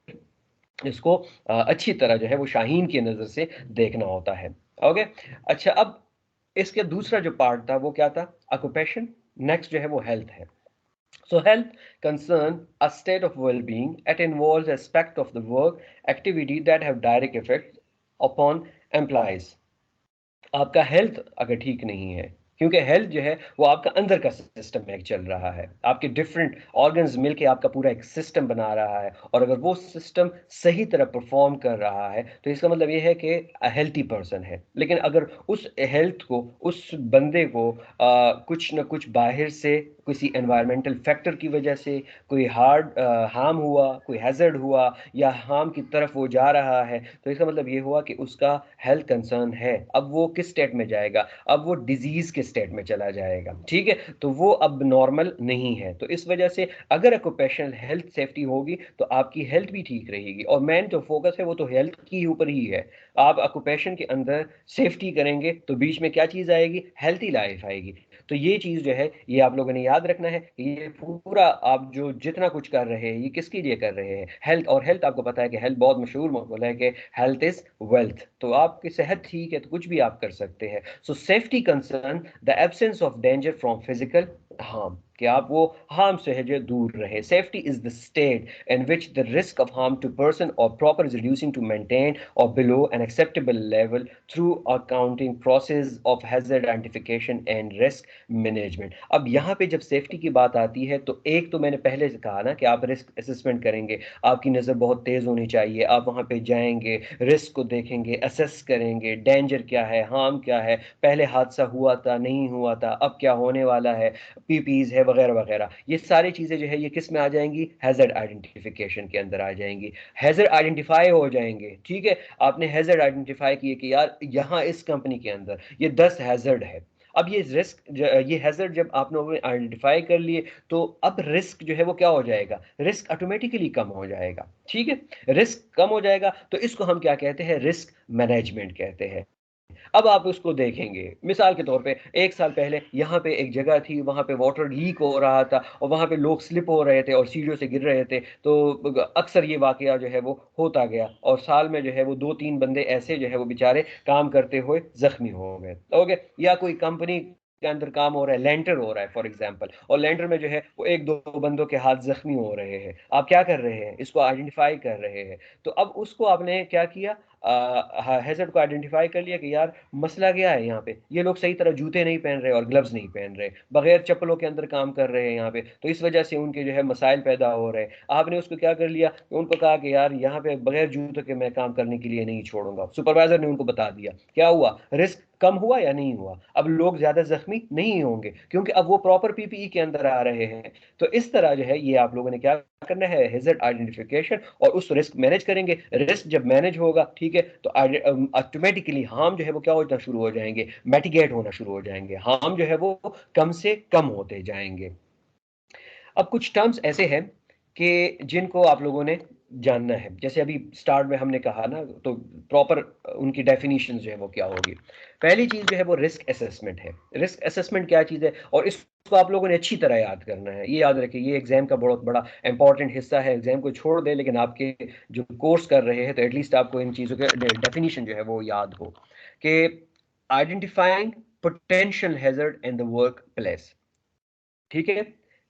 इसको अच्छी तरह जो है वो शाहीन की नजर से देखना होता है। ओके, अच्छा, अब इसके दूसरा जो पार्ट था वो क्या था, ऑक्यूपेशन। नेक्स्ट जो है वो हेल्थ है। So health concern a state of well-being. It involves aspect of the work activity that have direct effect upon employees। आपका हेल्थ अगर ठीक नहीं है, क्योंकि हेल्थ जो है वो आपका अंदर का सिस्टम एक चल रहा है, आपके डिफरेंट ऑर्गन्स मिलके आपका पूरा एक सिस्टम बना रहा है, और अगर वो सिस्टम सही तरह परफॉर्म कर रहा है तो इसका मतलब ये है कि हेल्थी पर्सन है। लेकिन अगर उस हेल्थ को, उस बंदे को कुछ न कुछ बाहर से किसी एनवायरमेंटल फैक्टर की वजह से कोई हार्म हुआ, कोई हैजर्ड हुआ, या हार्म की तरफ वो जा रहा है, तो इसका मतलब ये हुआ कि उसका हेल्थ कंसर्न है। अब वो किस स्टेट में जाएगा, अब वो डिजीज के स्टेट में चला जाएगा। ठीक है, तो वो अब नॉर्मल नहीं है। तो इस वजह से अगर ऑक्यूपेशनल हेल्थ सेफ्टी होगी तो आपकी हेल्थ भी ठीक रहेगी, और मेन जो फोकस है वो तो हेल्थ की ऊपर ही है। आप ऑक्यूपेशन के अंदर सेफ्टी करेंगे तो बीच में क्या चीज आएगी, हेल्थी लाइफ आएगी। तो ये चीज जो है ये आप लोगों ने याद रखना है कि ये पूरा आप जो जितना कुछ कर रहे हैं ये किसके लिए कर रहे हैं, हेल्थ। और हेल्थ आपको पता है कि हेल्थ बहुत मशहूर मकबूल है कि हेल्थ इज वेल्थ। तो आपकी सेहत ठीक है तो कुछ भी आप कर सकते हैं। सो safety concern the absence of danger from physical harm, कि आप वो हार्म से है जो दूर रहे। Safety is the state in which the risk of harm to person or property is reducing to maintain or below an acceptable level through accounting process of hazard identification and risk management. अब यहाँ पे जब safety की बात आती है तो एक तो मैंने पहले से कहा ना कि आप रिस्क असेसमेंट करेंगे, आपकी नज़र बहुत तेज़ होनी चाहिए, आप वहाँ पे जाएंगे, रिस्क को देखेंगे, असेस करेंगे, डेंजर क्या है, हार्म क्या है, पहले हादसा हुआ था नहीं हुआ था, अब क्या होने वाला है, पीपीज है वगैरह वगैरह। ये सारी चीज़ें जो है ये किस में आ जाएंगी, हैजर्ड आइडेंटिफिकेशन के अंदर आ जाएंगी। हैजर्ड आइडेंटिफाई हो जाएंगे, ठीक है, आपने हैजर्ड आइडेंटिफाई किए कि यार यहाँ इस कंपनी के अंदर ये 10 हैजर्ड है। अब ये रिस्क, ये हैजर्ड जब आप लोगों ने आइडेंटिफाई कर लिए तो अब रिस्क जो है वो क्या हो जाएगा, रिस्क ऑटोमेटिकली कम हो जाएगा। ठीक है, रिस्क कम हो जाएगा तो इसको हम क्या कहते हैं, रिस्क मैनेजमेंट कहते हैं। अब आप उसको देखेंगे, मिसाल के तौर पे 1 साल पहले यहाँ पे एक जगह थी, वहाँ पे वाटर लीक हो रहा था और वहाँ पे लोग स्लिप हो रहे थे और सीढ़ियों से गिर रहे थे, तो अक्सर ये वाकया जो है वो होता गया, और साल में जो है वो 2-3 बंदे ऐसे जो है वो बेचारे काम करते हुए जख्मी हो गए। ओके, या कोई कंपनी के अंदर काम हो रहा है, लेंटर हो रहा है फॉर एग्जांपल, और लेंटर में जो है वो 1-2 बंदों के हाथ जख्मी हो रहे हैं, आप क्या कर रहे हैं, इसको आइडेंटिफाई कर रहे हैं। तो अब उसको आपने क्या किया, हैजर्ड को आइडेंटिफाई कर लिया कि यार मसला क्या है यहाँ पे, ये लोग सही तरह जूते नहीं पहन रहे और ग्लव्स नहीं पहन रहे, बगैर चप्पलों के अंदर काम कर रहे हैं यहाँ पे, तो इस वजह से उनके जो है मसाइल पैदा हो रहे हैं। आपने उसको क्या कर लिया, उनको कहा कि यार यहाँ पे बगैर जूतों के मैं काम करने के लिए नहीं छोड़ूंगा। सुपरवाइजर ने उनको बता दिया, क्या हुआ, रिस्क कम हुआ या नहीं हुआ? अब लोग ज्यादा जख्मी नहीं होंगे क्योंकि अब वो प्रॉपर पीपीई के अंदर आ रहे हैं। तो इस तरह जो है ये आप लोगों ने क्या करना है, हैजर्ड आइडेंटिफिकेशन और उस रिस्क मैनेज करेंगे। रिस्क जब मैनेज होगा, ठीक है, तो ऑटोमेटिकली हार्म जो है वो क्या होना शुरू हो जाएंगे, मैटिगेट होना शुरू हो जाएंगे, हार्म जो है वो कम से कम होते जाएंगे। अब कुछ टर्म्स ऐसे हैं कि जिनको आप लोगों ने जानना है, जैसे अभी स्टार्ट में हमने कहा ना, तो प्रॉपर उनकी डेफिनेशन जो है वो क्या होगी। पहली चीज जो है वो रिस्क असेसमेंट है। रिस्क असेसमेंट क्या चीज है, और इसको आप लोगों ने अच्छी तरह याद करना है। ये याद रखिए, ये एग्जाम का बहुत बड़ा इंपॉर्टेंट हिस्सा है। एग्जाम को छोड़ दे, लेकिन आपके जो कोर्स कर रहे हैं तो एटलीस्ट आपको इन चीजों के डेफिनेशन जो है वो याद हो कि identifying potential hazard in the work place, ठीक है,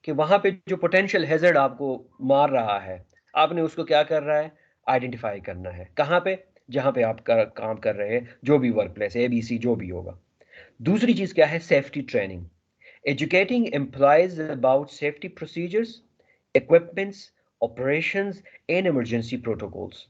कि वहां पे जो पोटेंशियल हैजर्ड आपको मार रहा है, आपने उसको क्या कर रहा है, आइडेंटिफाई करना है। कहाँ पे, जहां पे आप काम कर रहे हैं, जो भी वर्क प्लेस ABC जो भी होगा। दूसरी चीज क्या है, safety training, educating employees about safety procedures, equipments, operations and emergency protocols.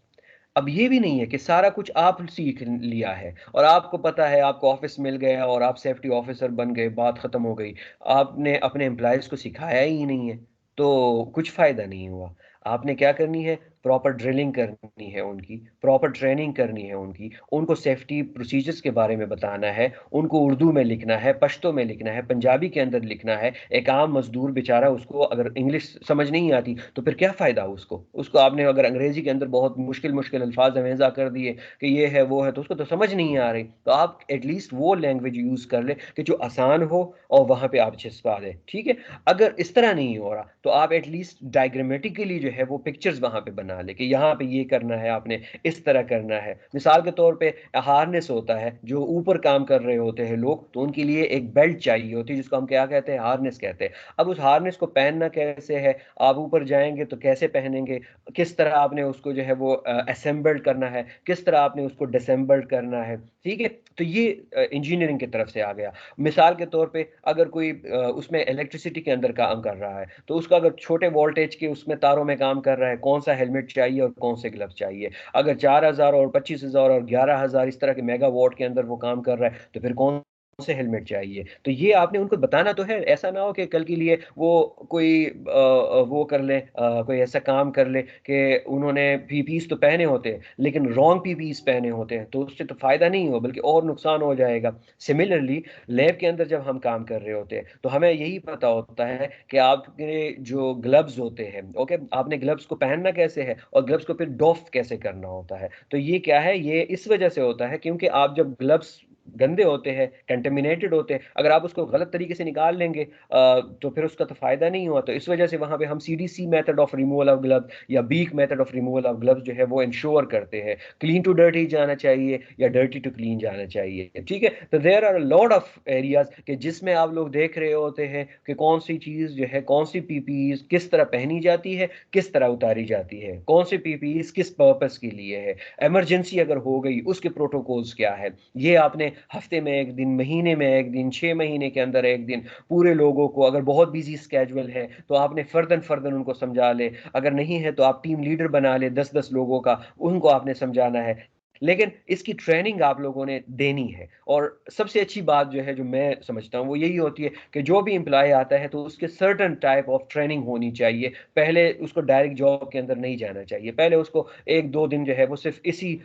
अब ये भी नहीं है कि सारा कुछ आप सीख लिया है और आपको पता है, आपको ऑफिस मिल गया और आप सेफ्टी ऑफिसर बन गए, बात खत्म हो गई। आपने अपने एम्प्लॉयज को सिखाया ही नहीं है, तो कुछ फायदा नहीं हुआ। आपने क्या करनी है, प्रॉपर ड्रिलिंग करनी है उनकी, प्रॉपर ट्रेनिंग करनी है उनकी, उनको सेफ्टी प्रोसीजर्स के बारे में बताना है, उनको उर्दू में लिखना है, पश्तो में लिखना है, पंजाबी के अंदर लिखना है। एक आम मजदूर बेचारा, उसको अगर इंग्लिश समझ नहीं आती तो फिर क्या फायदा उसको, उसको आपने अगर अंग्रेजी के अंदर बहुत मुश्किल मुश्किल अल्फाज अमेजा कर दिए कि ये है वो है, तो उसको तो समझ नहीं आ रही। तो आप एटलीस्ट वो लैंग्वेज यूज कर ले कि जो आसान हो और वहां पे आप छिपा दें, ठीक है। अगर इस तरह नहीं हो रहा तो आप एटलीस्ट डायग्रामेटिकली जो है वो पिक्चर्स वहां पे बना ले कि यहाँ पे ये करना है आपने, इस तरह करना है। मिसाल के तौर पे हार्नेस होता है, जो ऊपर काम कर रहे होते हैं लोग, तो उनके लिए एक बेल्ट चाहिए होती है जिसको हम क्या कहते हैं, हार्नेस कहते हैं। अब उस हार्नेस को पहनना कैसे है, आप ऊपर जाएंगे तो कैसे पहनेंगे, किस तरह आपने उसको जो है वो असेंबल्ड करना है, किस तरह आपने उसको डिसेंबल्ड करना है, ठीक है। तो ये इंजीनियरिंग की तरफ से आ गया। मिसाल के तौर पे अगर कोई उसमें इलेक्ट्रिसिटी के अंदर काम कर रहा है, तो उसका अगर छोटे वोल्टेज के उसमें तारों में काम कर रहा है, कौन सा हेलमेट चाहिए और कौन से ग्लव्स चाहिए। अगर 4,000 और 25,000 और 11,000 इस तरह के मेगा वॉट के अंदर वो काम कर रहा है, तो फिर कौन से हेलमेट चाहिए। तो ये आपने उनको बताना तो है, ऐसा ना हो कि कल के लिए वो कोई वो कर ले, कोई ऐसा काम कर ले कि उन्होंने पीपीस तो पहने होते हैं लेकिन रॉन्ग पीपीस पहने होते हैं, तो उससे तो फायदा नहीं हो बल्कि और नुकसान हो जाएगा। सिमिलरली लैब के अंदर जब हम काम कर रहे होते हैं तो हमें यही पता होता है कि आपके जो ग्लव्स होते हैं, ओके, आपने ग्लव्स को पहनना कैसे है और ग्लव्स को फिर डॉफ कैसे करना होता है। तो ये क्या है, ये इस वजह से होता है क्योंकि आप जब ग्लव्स गंदे होते हैं, कंटेमिनेटेड होते हैं, अगर आप उसको गलत तरीके से निकाल लेंगे तो फिर उसका तो फायदा नहीं हुआ। तो इस वजह से वहां पे हम CDC method of removal of glove या beak method of removal of gloves जो है वो इंश्योर करते हैं। क्लीन टू डर्टी जाना चाहिए या डर्टी टू क्लीन जाना चाहिए, ठीक है। तो there are lot of areas कि जिसमें आप लोग देख रहे होते हैं कि कौन सी चीज जो है, कौन सी पीपीई किस तरह पहनी जाती है, किस तरह उतारी जाती है, कौन सी पीपीई किस पर्पस के लिए है, इमरजेंसी अगर हो गई उसके प्रोटोकॉल्स क्या है। ये आपने हफ्ते में एक दिन, महीने में एक दिन, 6 महीने के अंदर एक दिन पूरे लोगों को, अगर बहुत बिजी स्केजुअल है तो आपने फर्दन फर्दन उनको समझा ले, अगर नहीं है तो आप टीम लीडर बना ले 10-10 लोगों का, उनको आपने समझाना है। लेकिन इसकी ट्रेनिंग आप लोगों ने देनी है। और सबसे अच्छी बात जो है, जो मैं समझता हूँ, वो यही होती है कि जो भी एम्प्लॉय आता है तो उसके सर्टन टाइप ऑफ ट्रेनिंग होनी चाहिए। पहले उसको डायरेक्ट जॉब के अंदर नहीं जाना चाहिए, पहले उसको 1-2 दिन जो है वो सिर्फ इसी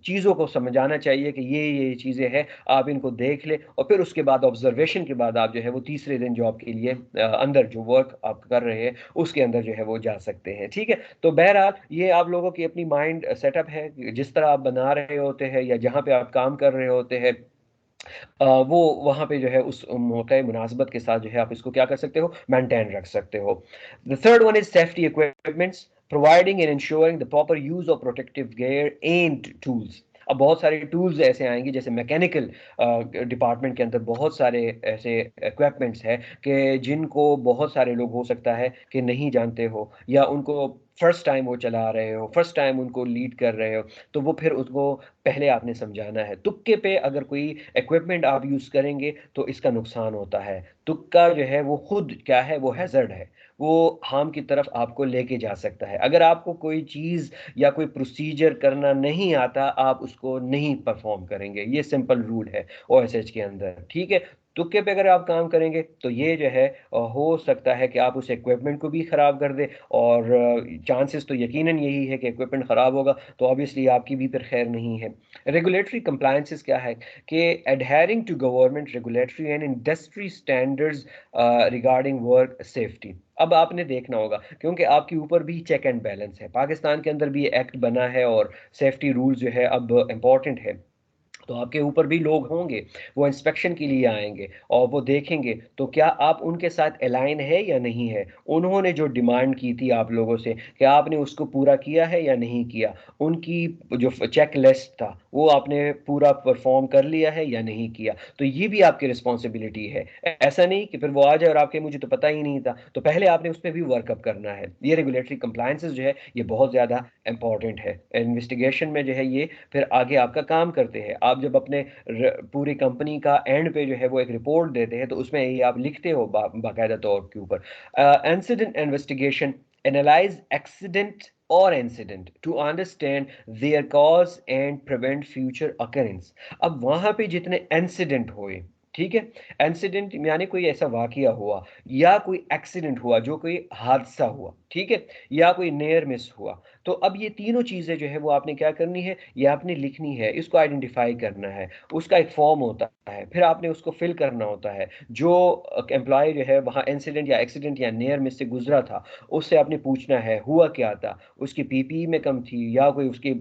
चीज़ों को समझाना चाहिए कि ये चीज़ें हैं, आप इनको देख ले, और फिर उसके बाद ऑब्जर्वेशन के बाद आप जो है वो तीसरे दिन जॉब के लिए अंदर जो वर्क आप कर रहे हैं उसके अंदर जो है वो जा सकते हैं, ठीक है। तो बहरहाल ये आप लोगों की अपनी माइंड सेटअप है, जिस तरह आप बना रहे होते हैं या जहाँ पे आप काम कर रहे होते हैं, वो वहाँ पे जो है उस मौके मुनासबत के साथ जो है आप इसको क्या कर सकते हो, मेंटेन रख सकते हो। The third one is safety equipments, providing and ensuring the proper use of protective gear and tools. अब बहुत सारे टूल्स ऐसे आएंगे, जैसे मैकेनिकल डिपार्टमेंट के अंदर बहुत सारे ऐसे इक्विपमेंट्स हैं कि जिनको बहुत सारे लोग हो सकता है कि नहीं जानते हो या उनको फर्स्ट टाइम वो चला रहे हो, फर्स्ट टाइम उनको लीड कर रहे हो, तो वो फिर उसको पहले आपने समझाना है। तुक्के पे अगर कोई इक्विपमेंट आप यूज़ करेंगे तो इसका नुकसान होता है। तुक्का जो है वो खुद क्या है, वो हैज़र्ड है, वो हार्म की तरफ आपको लेके जा सकता है। अगर आपको कोई चीज़ या कोई प्रोसीजर करना नहीं आता, आप उसको नहीं परफॉर्म करेंगे। ये सिंपल रूल है ओएसएच के अंदर, ठीक है। तुक्के पे अगर आप काम करेंगे तो ये जो है हो सकता है कि आप उस इक्विपमेंट को भी ख़राब कर दें, और चांसेस तो यकीनन यही है कि इक्विपमेंट ख़राब होगा तो ऑब्वियसली आपकी भी फिर खैर नहीं है। रेगुलेटरी कंप्लायंसेस क्या है कि adhering to government regulatory and industry standards regarding work safety. अब आपने देखना होगा क्योंकि आपके ऊपर भी चेक एंड बैलेंस है, पाकिस्तान के अंदर भी एक्ट बना है और सेफ्टी रूल जो है अब इम्पॉर्टेंट है, तो आपके ऊपर भी लोग होंगे, वो इंस्पेक्शन के लिए आएंगे और वो देखेंगे तो क्या आप उनके साथ अलाइन है या नहीं है। उन्होंने जो डिमांड की थी आप लोगों से, क्या आपने उसको पूरा किया है या नहीं किया, उनकी जो चेक लिस्ट था वो आपने पूरा परफॉर्म कर लिया है या नहीं किया, तो ये भी आपकी रिस्पॉन्सिबिलिटी है। ऐसा नहीं कि फिर वो आ जाए और आपके मुझे तो पता ही नहीं था, तो पहले आपने उस पर भी वर्कअप करना है। ये रेगुलेटरी कंप्लायंसेस जो है ये बहुत ज़्यादा इंपॉर्टेंट है इन्वेस्टिगेशन में जो है, ये फिर आगे आपका काम करते हैं। आप जब अपने पूरी कंपनी का एंड पे जो है वो एक रिपोर्ट देते हैं तो उसमें ये आप लिखते हो बाकायदा तौर के ऊपर, इंसिडेंट इन्वेस्टिगेशन एनालाइज एक्सीडेंट और incident to understand their cause and prevent future occurrence. अब वहां पे जितने इंसिडेंट हुए, ठीक है, इंसिडेंट यानी कोई ऐसा वाकया हुआ या कोई एक्सीडेंट हुआ, जो कोई हादसा हुआ, ठीक है, या कोई नेयर मिस हुआ, तो अब ये तीनों चीज़ें जो है वो आपने क्या करनी है, ये आपने लिखनी है, इसको आइडेंटिफाई करना है। उसका एक फॉर्म होता है, फिर आपने उसको फिल करना होता है। जो एम्प्लॉय जो है वहाँ इंसिडेंट या एक्सीडेंट या नियर मिस से गुजरा था, उससे आपने पूछना है हुआ क्या था, उसकी पीपीई में कम थी या कोई उसकी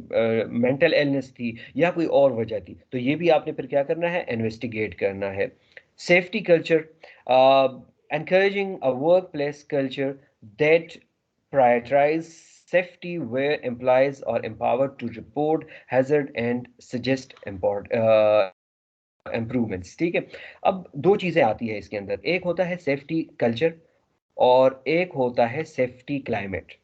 मेंटल इलनेस थी या कोई और वजह थी, तो ये भी आपने फिर क्या करना है, इन्वेस्टिगेट करना है। Safety culture, encouraging a workplace culture that prioritize safety where employees are empowered to report hazard and suggest improvements, ठीक है। अब दो चीजें आती है इसके अंदर, एक होता है सेफ्टी कल्चर और एक होता है सेफ्टी क्लाइमेट।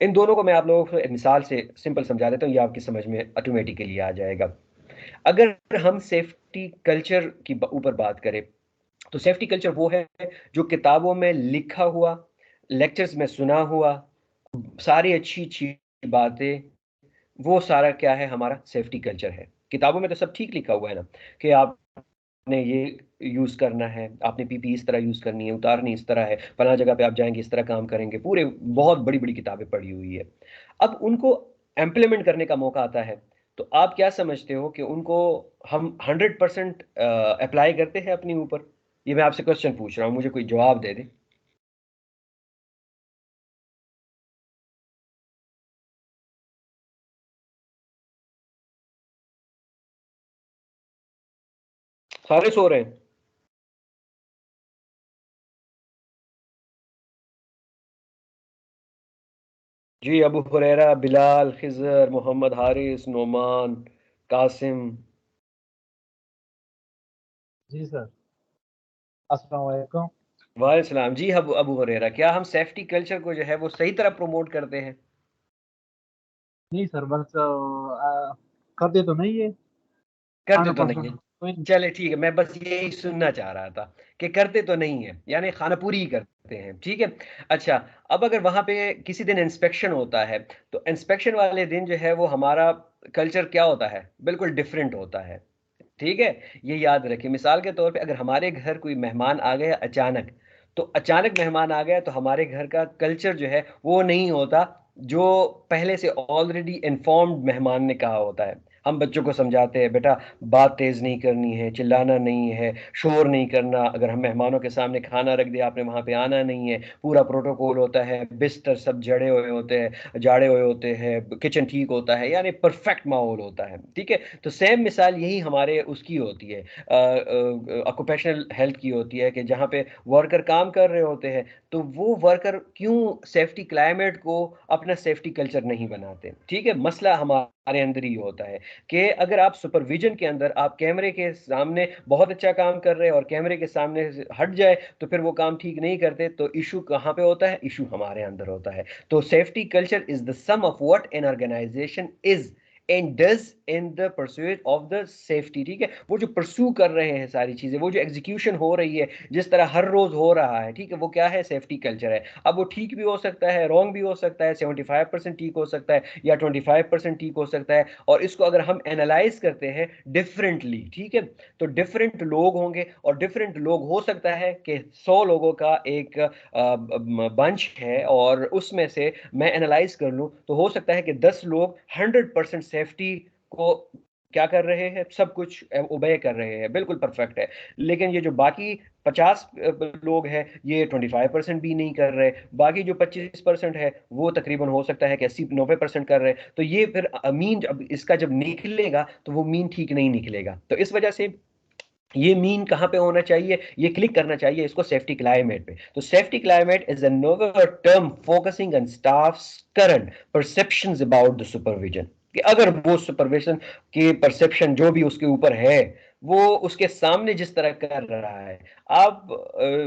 इन दोनों को मैं आप लोगों को एक मिसाल से सिंपल समझा देता हूँ, ये आपकी समझ में ऑटोमेटिकली आ जाएगा। अगर हम सेफ्टी कल्चर की ऊपर बात करें तो सेफ्टी कल्चर वो है जो किताबों में लिखा हुआ, लेक्चर्स में सुना हुआ, सारी अच्छी अच्छी बातें, वो सारा क्या है, हमारा सेफ्टी कल्चर है। किताबों में तो सब ठीक लिखा हुआ है ना, कि आपने ये यूज करना है, आपने पीपी इस तरह यूज करनी है, उतारनी इस तरह है, फला जगह पे आप जाएंगे इस तरह काम करेंगे, पूरे बहुत बड़ी बड़ी किताबें पढ़ी हुई है। अब उनको इम्प्लीमेंट करने का मौका आता है, तो आप क्या समझते हो कि उनको हम 100% अप्लाई करते हैं अपने ऊपर? ये मैं आपसे क्वेश्चन पूछ रहा हूँ, मुझे कोई जवाब दे दे। सारे सो रहे हैं? जी, अबू हुरैरा, बिलाल, खिजर, मोहम्मद हारिस, नोमान, कासिम। जी सर। अस्सलाम वालेकुम। वालेकुम सलाम जी। अबू अबू हुरैरा, क्या हम सेफ्टी कल्चर को जो है वो सही तरह प्रमोट करते हैं? नहीं सर, बस करते तो नहीं है करते हंड्रेड तो नहीं है? परसेंट कोई नहीं। चले ठीक है, मैं बस यही सुनना चाह रहा था कि करते तो नहीं है, यानी खाना पूरी ही करते हैं, ठीक है। अच्छा, अब अगर वहां पे किसी दिन इंस्पेक्शन होता है, तो इंस्पेक्शन वाले दिन जो है वो हमारा कल्चर क्या होता है, बिल्कुल डिफरेंट होता है, ठीक है। ये याद रखिए, मिसाल के तौर पे अगर हमारे घर कोई मेहमान आ गया अचानक, तो अचानक मेहमान आ गया तो हमारे घर का कल्चर जो है वो नहीं होता जो पहले से ऑलरेडी इन्फॉर्म्ड मेहमान ने कहा होता है। हम बच्चों को समझाते हैं, बेटा बात तेज नहीं करनी है, चिल्लाना नहीं है, शोर नहीं करना, अगर हम मेहमानों के सामने खाना रख दिया आपने वहां पे आना नहीं है, पूरा प्रोटोकॉल होता है, बिस्तर सब जड़े हुए होते हैं, जाड़े हुए होते हैं, किचन ठीक होता है, यानी परफेक्ट माहौल होता है, ठीक है। तो सेम मिसाल यही हमारे उसकी होती है, ऑक्यूपेशनल हेल्थ की होती है, कि जहाँ पे वर्कर काम कर रहे होते हैं, तो वो वर्कर क्यों सेफ्टी क्लाइमेट को अपना सेफ्टी कल्चर नहीं बनाते, ठीक है। मसला हमारा हमारे अंदर ही होता है कि अगर आप सुपरविजन के अंदर आप कैमरे के सामने बहुत अच्छा काम कर रहे हैं और कैमरे के सामने से हट जाए तो फिर वो काम ठीक नहीं करते, तो इशू कहाँ पे होता है? इशू हमारे अंदर होता है। तो safety culture is the sum of what an organisation is and does in the pursuit of the safety. ठीक है, वो जो परस्यू कर रहे हैं सारी चीजें, वो जो एग्जीक्यूशन हो रही है जिस तरह हर रोज हो रहा है, ठीक है, वो क्या है? सेफ्टी कल्चर है। अब वो ठीक भी हो सकता है, रॉन्ग भी हो सकता है, 75% ठीक हो सकता है या 25% ठीक हो सकता है। और इसको अगर हम एनालाइज करते हैं डिफरेंटली, ठीक है, तो डिफरेंट लोग होंगे और डिफरेंट लोग, हो सकता है कि 100 लोगों का एक बंच है और उसमें से मैं एनालाइज कर लूं तो हो सकता है कि 10 लोग 100% सेफ्टी को क्या कर रहे हैं, सब कुछ ओबे कर रहे हैं, बिल्कुल परफेक्ट है। लेकिन ये जो बाकी 50 लोग हैं ये 25% भी नहीं कर रहे, बाकी जो 25% है वो तकरीबन हो सकता है कि 80-90% कर रहे हैं। तो ये फिर मीन अब इसका जब निकलेगा तो वो मीन ठीक नहीं निकलेगा। तो इस वजह से ये मीन कहाँ पे होना चाहिए? ये क्लिक करना चाहिए इसको सेफ्टी क्लाइमेट पे। तो safety climate is a novel term focusing on staffs current perceptions about the supervision, कि अगर वो सुपरविजन की परसेप्शन जो भी उसके ऊपर है वो उसके सामने जिस तरह कर रहा है, आप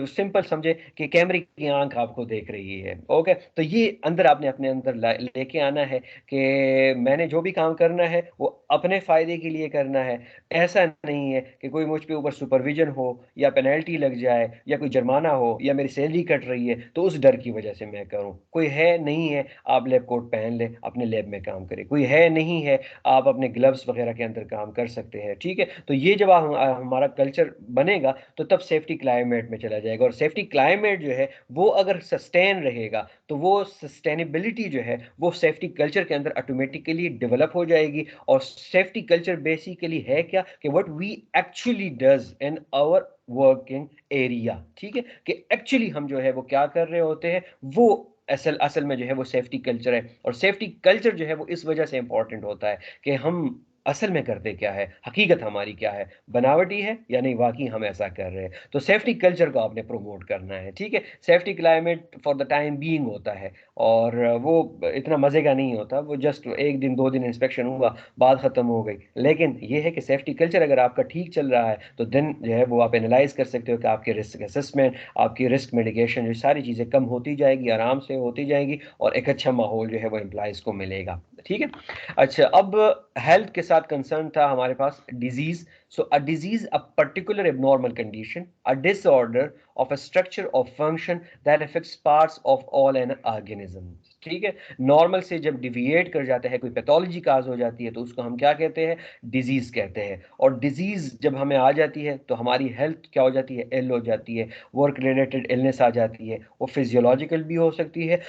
सिंपल समझे कि कैमरे की आंख आपको देख रही है, ओके, तो ये अंदर आपने अपने अंदर लेके आना है कि मैंने जो भी काम करना है वो अपने फायदे के लिए करना है। ऐसा नहीं है कि कोई मुझ पे ऊपर सुपरविजन हो या पेनल्टी लग जाए या कोई जुर्माना हो या मेरी सैलरी कट रही है तो उस डर की वजह से मैं करूं। कोई है नहीं है, आप लैब कोट पहन ले अपने लैब में काम करें, कोई है नहीं है, आप अपने ग्लव्स वगैरह के अंदर काम कर सकते हैं। ठीक है, तो ये जब हमारा कल्चर बनेगा तो तब सेफ्टी क्लाइमेट में चला जाएगा। और सेफ्टी क्लाइमेट जो है वो अगर सस्टेन रहेगा तो वो सस्टेनेबिलिटी जो है वो सेफ्टी कल्चर के अंदर ऑटोमेटिकली डेवलप हो जाएगी। और सेफ्टी कल्चर बेसिकली है क्या? कि what we actually does in our working area. ठीक है, कि एक्चुअली हम जो है वो क्या कर रहे होते हैं, वो असल असल में जो है वो सेफ्टी कल्चर है। और सेफ्टी कल्चर जो है वो इस वजह से इंपॉर्टेंट होता है कि हम असल में करते क्या है, हकीकत हमारी क्या है, बनावटी है या नहीं वाकई हम ऐसा कर रहे हैं। तो सेफ्टी कल्चर को आपने प्रमोट करना है। ठीक है, safety climate for the time being होता है और वो इतना मजे का नहीं होता, वो जस्ट एक दिन 2 दिन इंस्पेक्शन हुआ, बात खत्म हो गई। लेकिन ये है कि सेफ्टी कल्चर अगर आपका ठीक चल रहा है तो दिन जो है वो आप एनालाइज कर सकते हो कि आपके रिस्क असेसमेंट, आपकी रिस्क मिटिगेशन, ये सारी चीज़ें कम होती जाएगी, आराम से होती जाएगी और एक अच्छा माहौल जो है वो एम्प्लॉयज़ को मिलेगा। ठीक है, अच्छा, अब हेल्थ के साथ कंसर्न था हमारे पास disease. So a disease a particular abnormal condition, a disorder of a structure of function that affects parts of all an organism. ठीक है, नॉर्मल से जब डिविएट कर जाता है, कोई पैथोलॉजी काज हो जाती है तो उसको हम क्या कहते हैं? डिजीज कहते हैं। और डिजीज जब हमें आ जाती है तो हमारी हेल्थ क्या हो जाती है? इल हो जाती है, वर्क रिलेटेड इलनेस आ जाती है, वो फिजियोलॉजिकल भी हो सकती है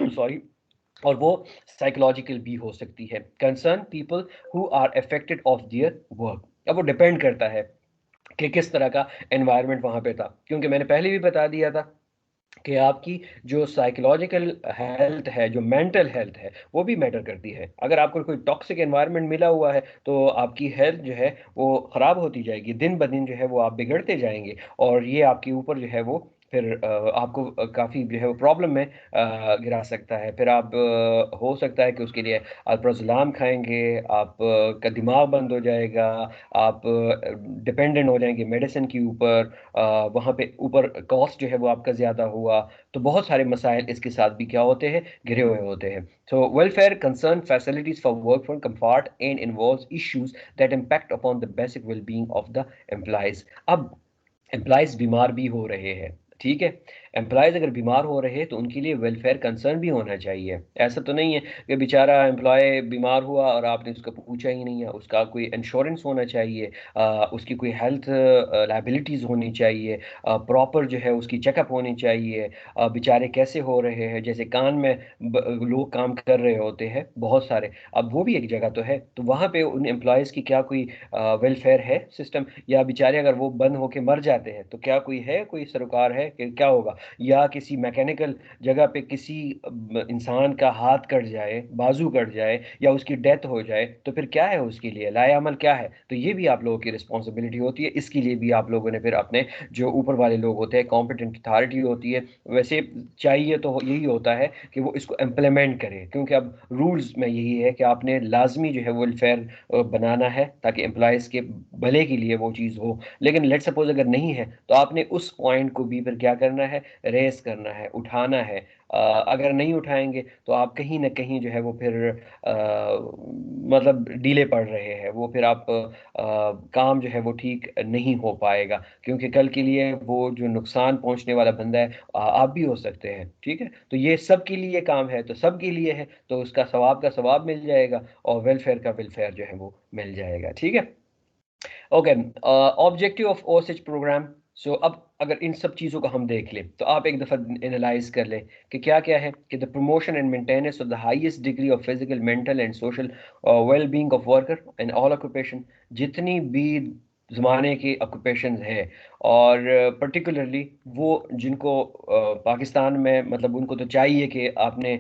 सॉरी, और वो साइकोलॉजिकल भी हो सकती है। Concern people who are affected of their work. अब वो डिपेंड करता है कि किस तरह का एनवायरनमेंट वहां पे था, क्योंकि मैंने पहले भी बता दिया था कि आपकी जो साइकोलॉजिकल हेल्थ है, जो मेंटल हेल्थ है, वो भी मैटर करती है। अगर आपको कोई टॉक्सिक एनवायरनमेंट मिला हुआ है तो आपकी हेल्थ जो है वो खराब होती जाएगी, दिन ब दिन जो है वो आप बिगड़ते जाएंगे और ये आपके ऊपर जो है वो फिर आपको काफ़ी जो है वो प्रॉब्लम में गिरा सकता है। फिर आप हो सकता है कि उसके लिए अल्प्राजोलाम खाएंगे, आप का दिमाग बंद हो जाएगा, आप डिपेंडेंट हो जाएंगे मेडिसिन के ऊपर, वहाँ पे ऊपर कॉस्ट जो है वो आपका ज़्यादा हुआ। तो बहुत सारे मसाइल इसके साथ भी क्या होते हैं? घिरे हुए होते हैं। So welfare concern facilities for work from comfort and involves issues that impact upon the basic well being of the employees. अब एम्प्लॉयज बीमार भी हो रहे हैं, ठीक है, एम्प्लॉयज अगर बीमार हो रहे हैं तो उनके लिए वेलफेयर कंसर्न भी होना चाहिए। ऐसा तो नहीं है कि बेचारा एम्प्लॉय बीमार हुआ और आपने उसका पूछा ही नहीं है, उसका कोई इंश्योरेंस होना चाहिए, उसकी कोई हेल्थ लाइबिलिटीज़ होनी चाहिए, प्रॉपर जो है उसकी चेकअप होनी चाहिए। बेचारे कैसे हो रहे हैं, जैसे कान में लोग काम कर रहे होते हैं बहुत सारे, अब वो भी एक जगह तो है, तो वहाँ पे उन एम्प्लॉयज़ की क्या कोई वेलफेयर है सिस्टम? या बेचारे अगर वो बंद होके मर जाते हैं तो क्या कोई है, कोई सरोकार है कि क्या होगा? या किसी मैकेनिकल जगह पे किसी इंसान का हाथ कट जाए, बाजू कट जाए या उसकी डेथ हो जाए, तो फिर क्या है उसके लिए लाएअमल क्या है? तो ये भी आप लोगों की रिस्पॉन्सिबिलिटी होती है। इसके लिए भी आप लोगों ने फिर अपने जो ऊपर वाले लोग होते हैं, कॉम्पिटेंट अथॉरिटी होती है, वैसे चाहिए तो यही होता है कि वो इसको इम्प्लीमेंट करे, क्योंकि अब रूल्स में यही है कि आपने लाजमी जो है वेलफेयर बनाना है ताकि एम्प्लॉयज़ के भले के लिए वो चीज़ हो। लेकिन लेट सपोज अगर नहीं है तो आपने उस पॉइंट को भी फिर क्या करना है, रेस करना है, उठाना है। अगर नहीं उठाएंगे तो आप कहीं ना कहीं जो है वो फिर मतलब डीले पड़ रहे हैं, वो फिर आप काम जो है वो ठीक नहीं हो पाएगा, क्योंकि कल के लिए वो जो नुकसान पहुंचने वाला बंदा है आप भी हो सकते हैं। ठीक है, तो ये सब के लिए काम है, तो सब के लिए है, तो उसका सवाब का सवाब मिल जाएगा और वेलफेयर का वेलफेयर जो है वो मिल जाएगा। ठीक है, okay. Objective of OSH program. So अब अगर इन सब चीज़ों को हम देख लें तो आप एक दफ़ा एनालाइज कर लें कि क्या क्या है, कि the promotion and maintenance of the highest degree of physical, mental and social well being of worker in all occupation. जितनी भी ज़माने की ऑक्यूपेशन है, और पर्टिकुलरली वो जिनको पाकिस्तान में मतलब उनको तो चाहिए कि आपने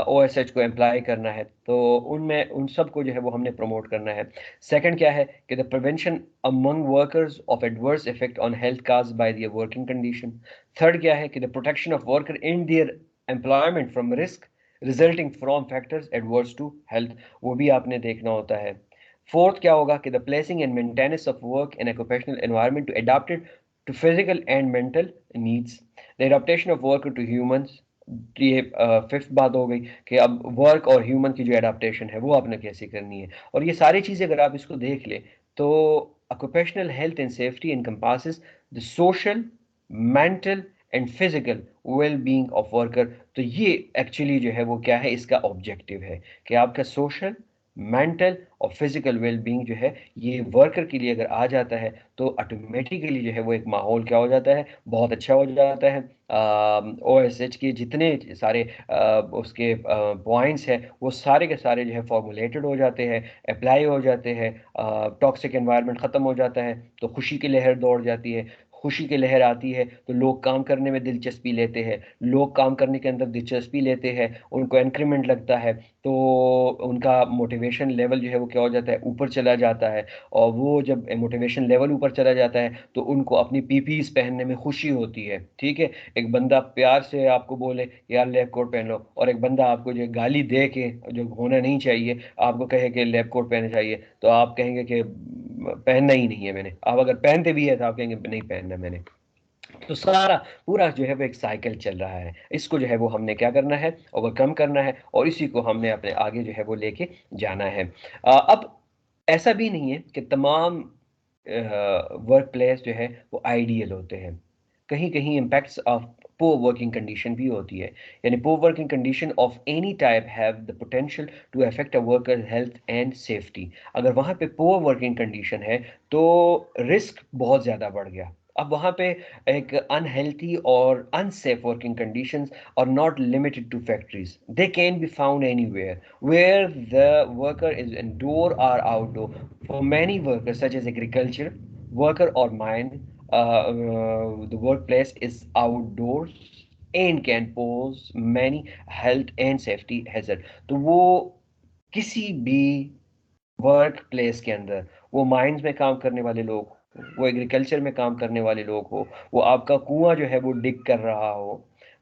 ओएसएच को एम्प्लॉय करना है, तो उनमें उन सबको जो है वो हमने प्रमोट करना है। सेकंड क्या है कि the prevention among workers of adverse effect on health caused by their working condition. Third क्या है कि the protection of worker in their employment from risk resulting from factors adverse to health, वो भी आपने देखना होता है। फोर्थ क्या होगा कि the placing and maintenance of work in occupational environment to adopted to physical and mental needs, the adaptation of worker to humans. ये फिफ्थ बात हो गई कि अब वर्क और ह्यूमन की जो एडाप्टेशन है वो आपने कैसे करनी है। और ये सारी चीज़ें अगर आप इसको देख ले तो occupational health and safety encompasses the social, mental and physical well being of worker. तो ये एक्चुअली जो है वो क्या है, इसका ऑब्जेक्टिव है कि आपका सोशल, मेंटल और फिजिकल वेल बीइंग जो है ये वर्कर के लिए अगर आ जाता है तो ऑटोमेटिकली जो है वो एक माहौल क्या हो जाता है, बहुत अच्छा हो जाता है। ओएसएच के जितने सारे उसके पॉइंट्स हैं वो सारे के सारे जो है फॉर्मुलेटेड हो जाते हैं, अप्लाई हो जाते हैं, टॉक्सिक एनवायरनमेंट ख़त्म हो जाता है, तो खुशी की लहर दौड़ जाती है। खुशी की लहर आती है तो लोग काम करने में दिलचस्पी लेते हैं, लोग काम करने के अंदर दिलचस्पी लेते हैं, उनको इंक्रीमेंट लगता है, तो उनका मोटिवेशन लेवल जो है वो क्या हो जाता है, ऊपर चला जाता है। और वो जब मोटिवेशन लेवल ऊपर चला जाता है तो उनको अपनी पीपीज पहनने में खुशी होती है। ठीक है, एक बंदा प्यार से आपको बोले यार लैब कोट पहन लो, और एक बंदा आपको जो गाली दे के, जो होना नहीं चाहिए, आपको कहे कि लैब कोट पहनना चाहिए, तो आप कहेंगे कि पहनना ही नहीं है मैंने। आप अगर पहनते भी है तो आप कहेंगे नहीं पहनना मैंने। तो सारा पूरा जो है वो एक साइकिल चल रहा है, इसको जो है वो हमने क्या करना है, ओवरकम करना है, और इसी को हमने अपने आगे जो है वो लेके जाना है। अब ऐसा भी नहीं है कि तमाम वर्क प्लेस जो है वो आइडियल होते हैं, कहीं कहीं impacts of poor working condition भी होती है। यानी poor working condition of any type have the potential to affect a worker health and safety. अगर वहाँ पे पोर वर्किंग कंडीशन है तो रिस्क बहुत ज़्यादा बढ़ गया। अब वहाँ पे एक अनहेल्थी और unsafe working conditions are not limited to factories. They can be found anywhere where the worker is indoor or outdoor. For many workers, such as agriculture worker or mine, the workplace is outdoors and can pose many health and safety hazard. तो वो किसी भी work place के अंदर, वो mines में काम करने वाले लोग, वो एग्रीकल्चर में काम करने वाले लोग हो, वो आपका कुआं जो है वो डिग कर रहा हो,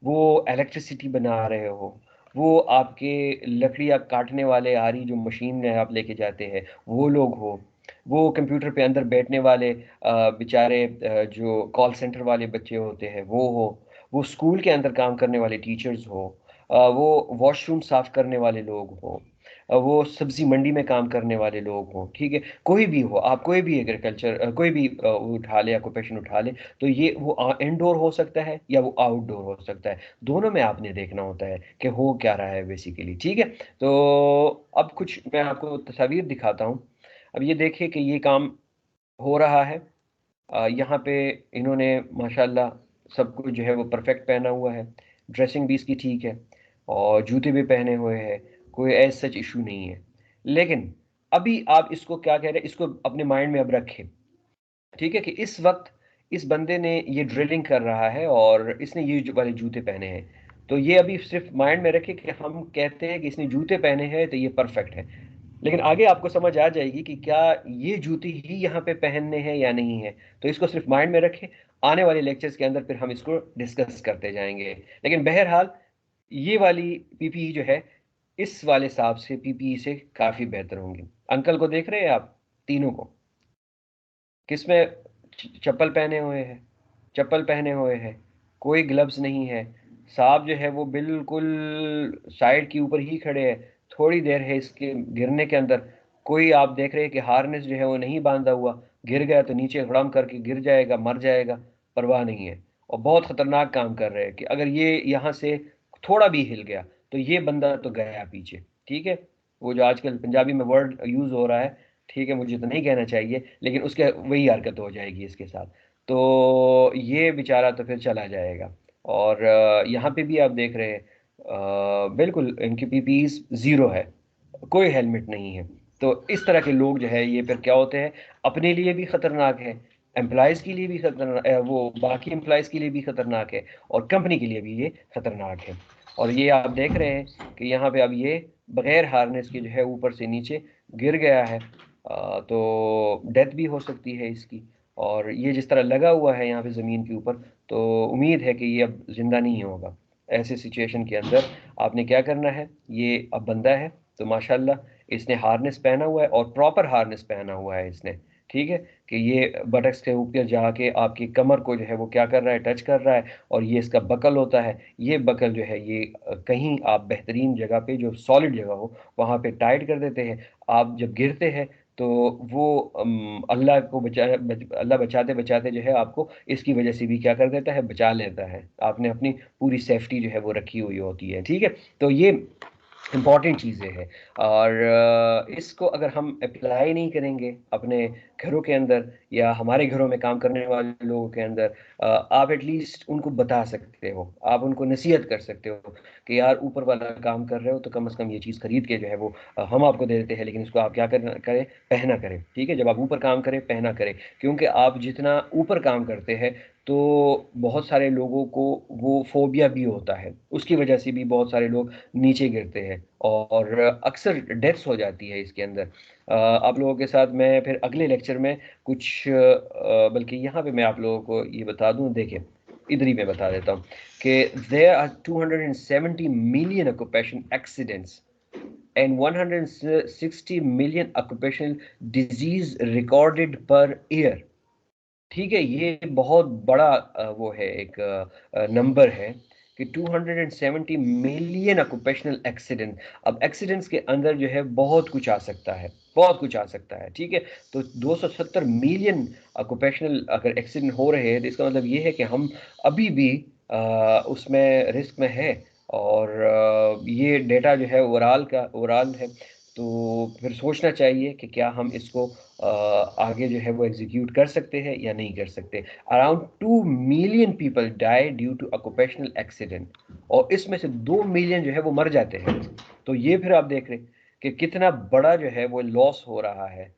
वो इलेक्ट्रिसिटी बना रहे हो, वो आपके लकड़ियाँ काटने वाले आरी जो मशीन में आप लेके जाते हैं वो लोग हो, वो कंप्यूटर पे अंदर बैठने वाले बेचारे जो कॉल सेंटर वाले बच्चे होते हैं वो हो, वो स्कूल के अंदर काम करने वाले टीचर्स हो, वो वॉशरूम साफ करने वाले लोग हो, वो सब्जी मंडी में काम करने वाले लोग हों। ठीक है, कोई भी हो, आप कोई भी एग्रीकल्चर कोई भी उठा ले, ऑक्यूपेशन उठा ले, तो ये वो इंडोर हो सकता है या वो आउटडोर हो सकता है, दोनों में आपने देखना होता है कि हो क्या रहा है बेसिकली। ठीक है, तो अब कुछ मैं आपको तस्वीर दिखाता हूँ। अब ये देखिए कि ये काम हो रहा है। यहाँ पे इन्होंने माशाल्लाह सब कुछ जो है वो परफेक्ट पहना हुआ है, ड्रेसिंग भी इसकी ठीक है और जूते भी पहने हुए हैं, कोई एज सच इशू नहीं है। लेकिन अभी आप इसको क्या कह रहे हैं, इसको अपने माइंड में अब रखें। ठीक है, कि इस वक्त इस बंदे ने ये ड्रिलिंग कर रहा है और इसने ये वाले जूते पहने हैं, तो ये अभी सिर्फ माइंड में रखे कि हम कहते हैं कि इसने जूते पहने हैं तो ये परफेक्ट है, लेकिन आगे आपको समझ आ जाएगी कि क्या ये जूते ही यहाँ पे पहनने हैं या नहीं है। तो इसको सिर्फ माइंड में रखें, आने वाले लेक्चर्स के अंदर फिर हम इसको डिस्कस करते जाएंगे। लेकिन बहरहाल ये वाली पीपीई जो है इस वाले हिसाब से पीपीई से काफी बेहतर होंगी। अंकल को देख रहे हैं आप तीनों को, किसमें चप्पल पहने हुए हैं, चप्पल पहने हुए हैं, कोई ग्लव्स नहीं है, साहब जो है वो बिल्कुल साइड के ऊपर ही खड़े हैं, थोड़ी देर है इसके गिरने के अंदर, कोई आप देख रहे हैं कि हार्नेस जो है वो नहीं बांधा हुआ, गिर गया तो नीचे खड़म करके गिर जाएगा, मर जाएगा, परवाह नहीं है। और बहुत खतरनाक काम कर रहे हैं कि अगर ये यहाँ से थोड़ा भी हिल गया तो ये बंदा तो गया पीछे। ठीक है, वो जो आजकल पंजाबी में वर्ड यूज हो रहा है, ठीक है मुझे तो नहीं कहना चाहिए, लेकिन उसके वही हरकत हो जाएगी इसके साथ, तो ये बेचारा तो फिर चला जाएगा। और यहाँ पे भी आप देख रहे हैं बिल्कुल इनकी पीपीईज जीरो है, कोई हेलमेट नहीं है। तो इस तरह के लोग जो है ये फिर क्या होते हैं, अपने लिए भी खतरनाक है, एम्प्लॉयज़ के लिए भी खतरनाक, वो बाकी एम्प्लॉयज़ के लिए भी खतरनाक है, और कंपनी के लिए भी ये खतरनाक है। और ये आप देख रहे हैं कि यहाँ पे अब ये बगैर हार्नेस के जो है ऊपर से नीचे गिर गया है, तो डेथ भी हो सकती है इसकी। और ये जिस तरह लगा हुआ है यहाँ पे ज़मीन के ऊपर, तो उम्मीद है कि ये अब जिंदा नहीं होगा। ऐसे सिचुएशन के अंदर आपने क्या करना है, ये अब बंदा है तो माशाल्लाह इसने हार्नेस पहना हुआ है और प्रॉपर हार्नेस पहना हुआ है इसने, ठीक है, कि ये बटक्स के ऊपर जाके आपकी कमर को जो है वो क्या कर रहा है, टच कर रहा है। और ये इसका बकल होता है, ये बकल जो है ये कहीं आप बेहतरीन जगह पे जो सॉलिड जगह हो वहाँ पे टाइट कर देते हैं। आप जब गिरते हैं तो वो अल्लाह को अल्लाह बचाते बचाते जो है आपको इसकी वजह से भी क्या कर देता है, बचा लेता है। आपने अपनी पूरी सेफ्टी जो है वो रखी हुई होती है, ठीक है। तो ये इम्पॉर्टेंट चीज़ें हैं। और इसको अगर हम अप्लाई नहीं करेंगे अपने घरों के अंदर या हमारे घरों में काम करने वाले लोगों के अंदर, आप एटलीस्ट उनको बता सकते हो, आप उनको नसीहत कर सकते हो कि यार ऊपर वाला काम कर रहे हो तो कम से कम ये चीज़ खरीद के जो है वो हम आपको दे देते हैं, लेकिन इसको आप क्या करें, पहना करें। ठीक है, जब आप ऊपर काम करें पहना करें, क्योंकि आप जितना ऊपर काम करते हैं तो बहुत सारे लोगों को वो फोबिया भी होता है, उसकी वजह से भी बहुत सारे लोग नीचे गिरते हैं और अक्सर डेथ्स हो जाती है इसके अंदर। आप लोगों के साथ मैं फिर अगले लेक्चर में कुछ बल्कि यहाँ पे मैं आप लोगों को ये बता दूं, देखिए इधर ही मैं बता देता हूँ कि there are 270 million occupation accidents and 160 million occupational disease recorded per year। ठीक है, ये बहुत बड़ा वो है एक नंबर है कि 270 मिलियन ऑक्यूपेशनल एक्सीडेंट। अब एक्सीडेंट्स के अंदर जो है बहुत कुछ आ सकता है, बहुत कुछ आ सकता है, ठीक है। तो 270 मिलियन ऑक्यूपेशनल अगर एक्सीडेंट हो रहे हैं तो इसका मतलब ये है कि हम अभी भी उसमें रिस्क में है। और ये डेटा जो है ओवरऑल है, तो फिर सोचना चाहिए कि क्या हम इसको आगे जो है वो एग्जीक्यूट कर सकते हैं या नहीं कर सकते। Around 2 million people die due to occupational accident, और इसमें से 2 मिलियन जो है वो मर जाते हैं। तो ये फिर आप देख रहे हैं कि कितना बड़ा जो है वो लॉस हो रहा है।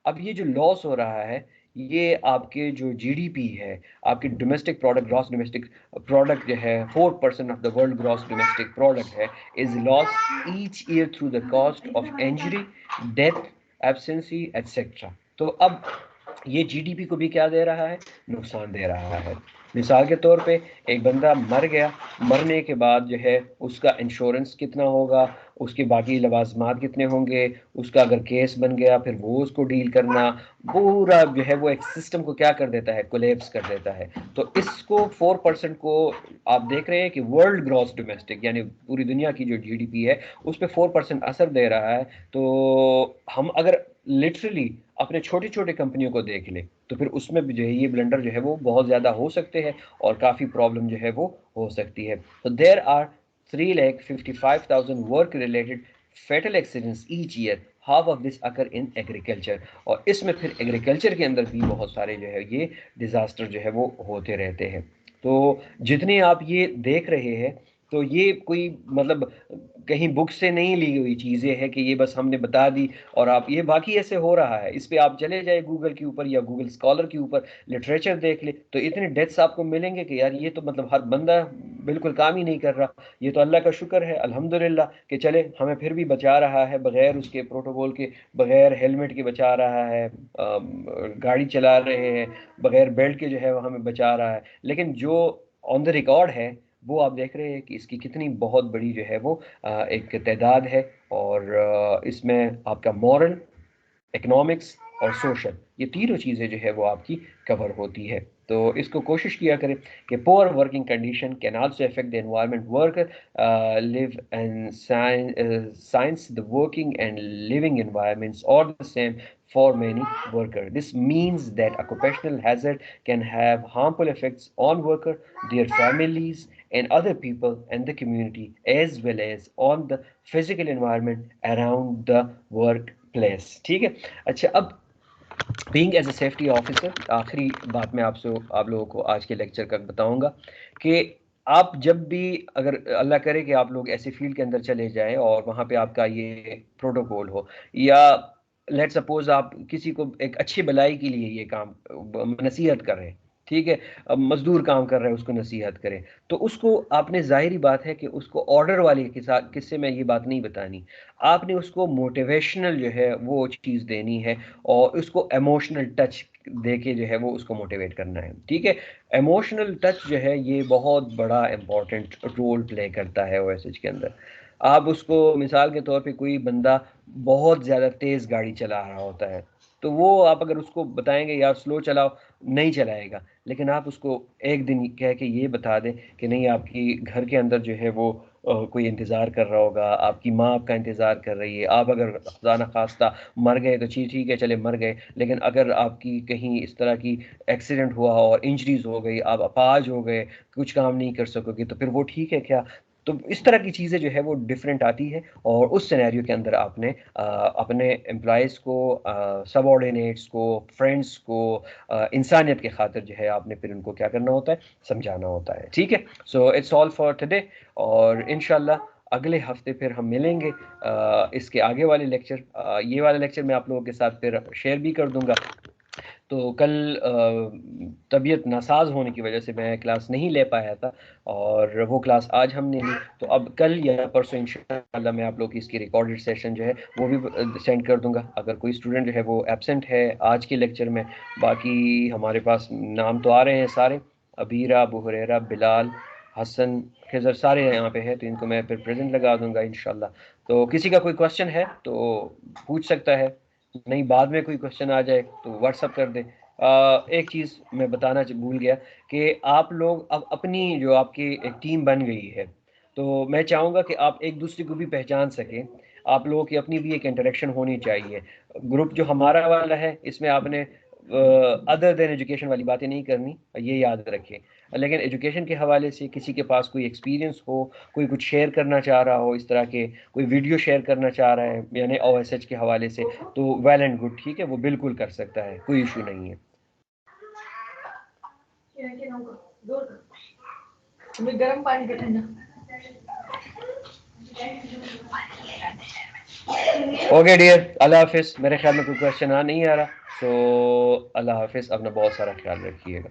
अब ये जो लॉस हो रहा है ये आपके जो जीडीपी है, आपकी domestic product, gross domestic product जो है 4% of the world gross domestic product है, is loss each year through the cost of injury, death, absence etcetera. तो अब ये जीडीपी को भी क्या दे रहा है, नुकसान दे रहा है। मिसाल के तौर पे एक बंदा मर गया, मरने के बाद जो है उसका इंश्योरेंस कितना होगा, उसके बाकी लवाजमात कितने होंगे, उसका अगर केस बन गया फिर वो उसको डील करना, पूरा जो है वो एक सिस्टम को क्या कर देता है, कोलेप्स कर देता है। तो इसको 4% को आप देख रहे हैं कि वर्ल्ड ग्रॉस डोमेस्टिक यानी पूरी दुनिया की जो जीडीपी है उस पर 4% असर दे रहा है। तो हम अगर लिटरली अपने छोटे छोटे कंपनियों को देख ले तो फिर उसमें भी जो है ये ब्लेंडर जो है वो बहुत ज़्यादा हो सकते हैं और काफ़ी प्रॉब्लम जो है वो हो सकती है। तो there are 3,55,000 work related fatal accidents each year, half of this occur in agriculture. और इसमें फिर एग्रीकल्चर के अंदर भी बहुत सारे जो है ये डिज़ास्टर जो है वो होते रहते हैं। तो जितने आप ये देख रहे हैं तो ये कोई मतलब कहीं बुक से नहीं ली हुई चीज़ें हैं कि ये बस हमने बता दी और आप ये बाकी ऐसे हो रहा है। इस पे आप चले जाए गूगल के ऊपर या गूगल स्कॉलर के ऊपर लिटरेचर देख ले तो इतने डेथ्स आपको मिलेंगे कि यार ये तो मतलब हर बंदा बिल्कुल काम ही नहीं कर रहा। ये तो अल्लाह का शुक्र है अल्हम्दुलिल्लाह कि चले हमें फिर भी बचा रहा है बगैर उसके प्रोटोकॉल के, बगैर हेलमेट के बचा रहा है, गाड़ी चला रहे हैं बगैर बेल्ट के जो है वो हमें बचा रहा है। लेकिन जो ऑन द रिकॉर्ड है वो आप देख रहे हैं कि इसकी कितनी बहुत बड़ी जो है वो एक तादाद है। और इसमें आपका मॉरल, इकोनॉमिक्स और सोशल ये तीनों चीज़ें जो है वो आपकी कवर होती है। तो इसको कोशिश किया करें कि poor working condition can also affect the environment worker live and since the working and living environments are the same for many workers. This means that occupational hazard can have harmful effects on worker, their families and other people and the community as well as on the physical environment around the workplace. ठीक है। अच्छा, अब being as a safety officer आखिरी बात मैं आप लोगों को आज के लेक्चर का बताऊंगा कि आप जब भी अगर अल्लाह करे कि आप लोग ऐसे फील्ड के अंदर चले जाएं और वहां पे आपका ये प्रोटोकॉल हो या लेट सपोज आप किसी को एक अच्छी भलाई के लिए ये काम नसीहत कर रहे हैं, ठीक है, अब मजदूर काम कर रहा है उसको नसीहत करें, तो उसको आपने जाहिर बात है कि उसको ऑर्डर वाले के साथ किस्से में ये बात नहीं बतानी, आपने उसको मोटिवेशनल जो है वो चीज़ देनी है और उसको इमोशनल टच दे के जो है वो उसको मोटिवेट करना है। ठीक है, इमोशनल टच जो है ये बहुत बड़ा इंपॉर्टेंट रोल प्ले करता है ओएसएच के अंदर। आप उसको मिसाल के तौर पे कोई बंदा बहुत ज़्यादा तेज़ गाड़ी चला रहा होता है तो वो आप अगर उसको बताएंगे यार स्लो चलाओ, नहीं चलाएगा। लेकिन आप उसको एक दिन कह के ये बता दें कि नहीं आपकी घर के अंदर जो है वो कोई इंतज़ार कर रहा होगा, आपकी माँ आपका इंतज़ार कर रही है, आप अगर खुदा न खास्ता मर गए तो ठीक है चले मर गए, लेकिन अगर आपकी कहीं इस तरह की एक्सीडेंट हुआ और इंजरीज हो गई, आप अपाज हो गए, कुछ काम नहीं कर सकोगे तो फिर वो ठीक है क्या? तो इस तरह की चीज़ें जो है वो डिफरेंट आती है और उस सिनेरियो के अंदर आपने अपने एम्प्लॉयज़ को, सबऑर्डिनेट्स को, फ्रेंड्स को इंसानियत के खातिर जो है आपने फिर उनको क्या करना होता है, समझाना होता है। ठीक है, so it's all for today और इंशाल्लाह अगले हफ्ते फिर हम मिलेंगे इसके आगे वाले लेक्चर, ये वाला लेक्चर मैं आप लोगों के साथ फिर शेयर भी कर दूंगा। तो कल तबीयत नासाज होने की वजह से मैं क्लास नहीं ले पाया था और वो क्लास आज हमने ली, तो अब कल या परसों इंशाल्लाह मैं आप लोग की इसकी रिकॉर्डेड सेशन जो है वो भी सेंड कर दूंगा। अगर कोई स्टूडेंट जो है वो एब्सेंट है आज के लेक्चर में, बाकी हमारे पास नाम तो आ रहे हैं सारे, अबीरा, अबू हुरैरा, बिलाल, हसन, खिजर सारे यहाँ पे हैं, तो इनको मैं फिर प्रेजेंट लगा दूंगा इंशाल्लाह। तो किसी का कोई क्वेश्चन है तो पूछ सकता है, नहीं बाद में कोई क्वेश्चन आ जाए तो व्हाट्सअप कर दे। एक चीज़ मैं बताना भूल गया कि आप लोग अब अपनी जो आपकी एक टीम बन गई है तो मैं चाहूँगा कि आप एक दूसरे को भी पहचान सकें, आप लोगों की अपनी भी एक इंटरेक्शन होनी चाहिए। ग्रुप जो हमारा वाला है इसमें आपने अदर देन एजुकेशन वाली बातें नहीं करनी, ये याद रखें। लेकिन एजुकेशन के हवाले से किसी के पास कोई एक्सपीरियंस हो, कोई कुछ शेयर करना चाह रहा हो, इस तरह के कोई वीडियो शेयर करना चाह रहा है यानी ओएसएच के हवाले से, तो वेल एंड गुड, ठीक है, वो बिल्कुल कर सकता है, कोई इशू नहीं है। गर्म पानी का ठंडा। ओके डियर, अल्लाह हाफिज़। मेरे ख्याल में कोई क्वेश्चन नहीं आ रहा, तो अल्लाह हाफिज़, अपना बहुत सारा ख्याल रखिएगा।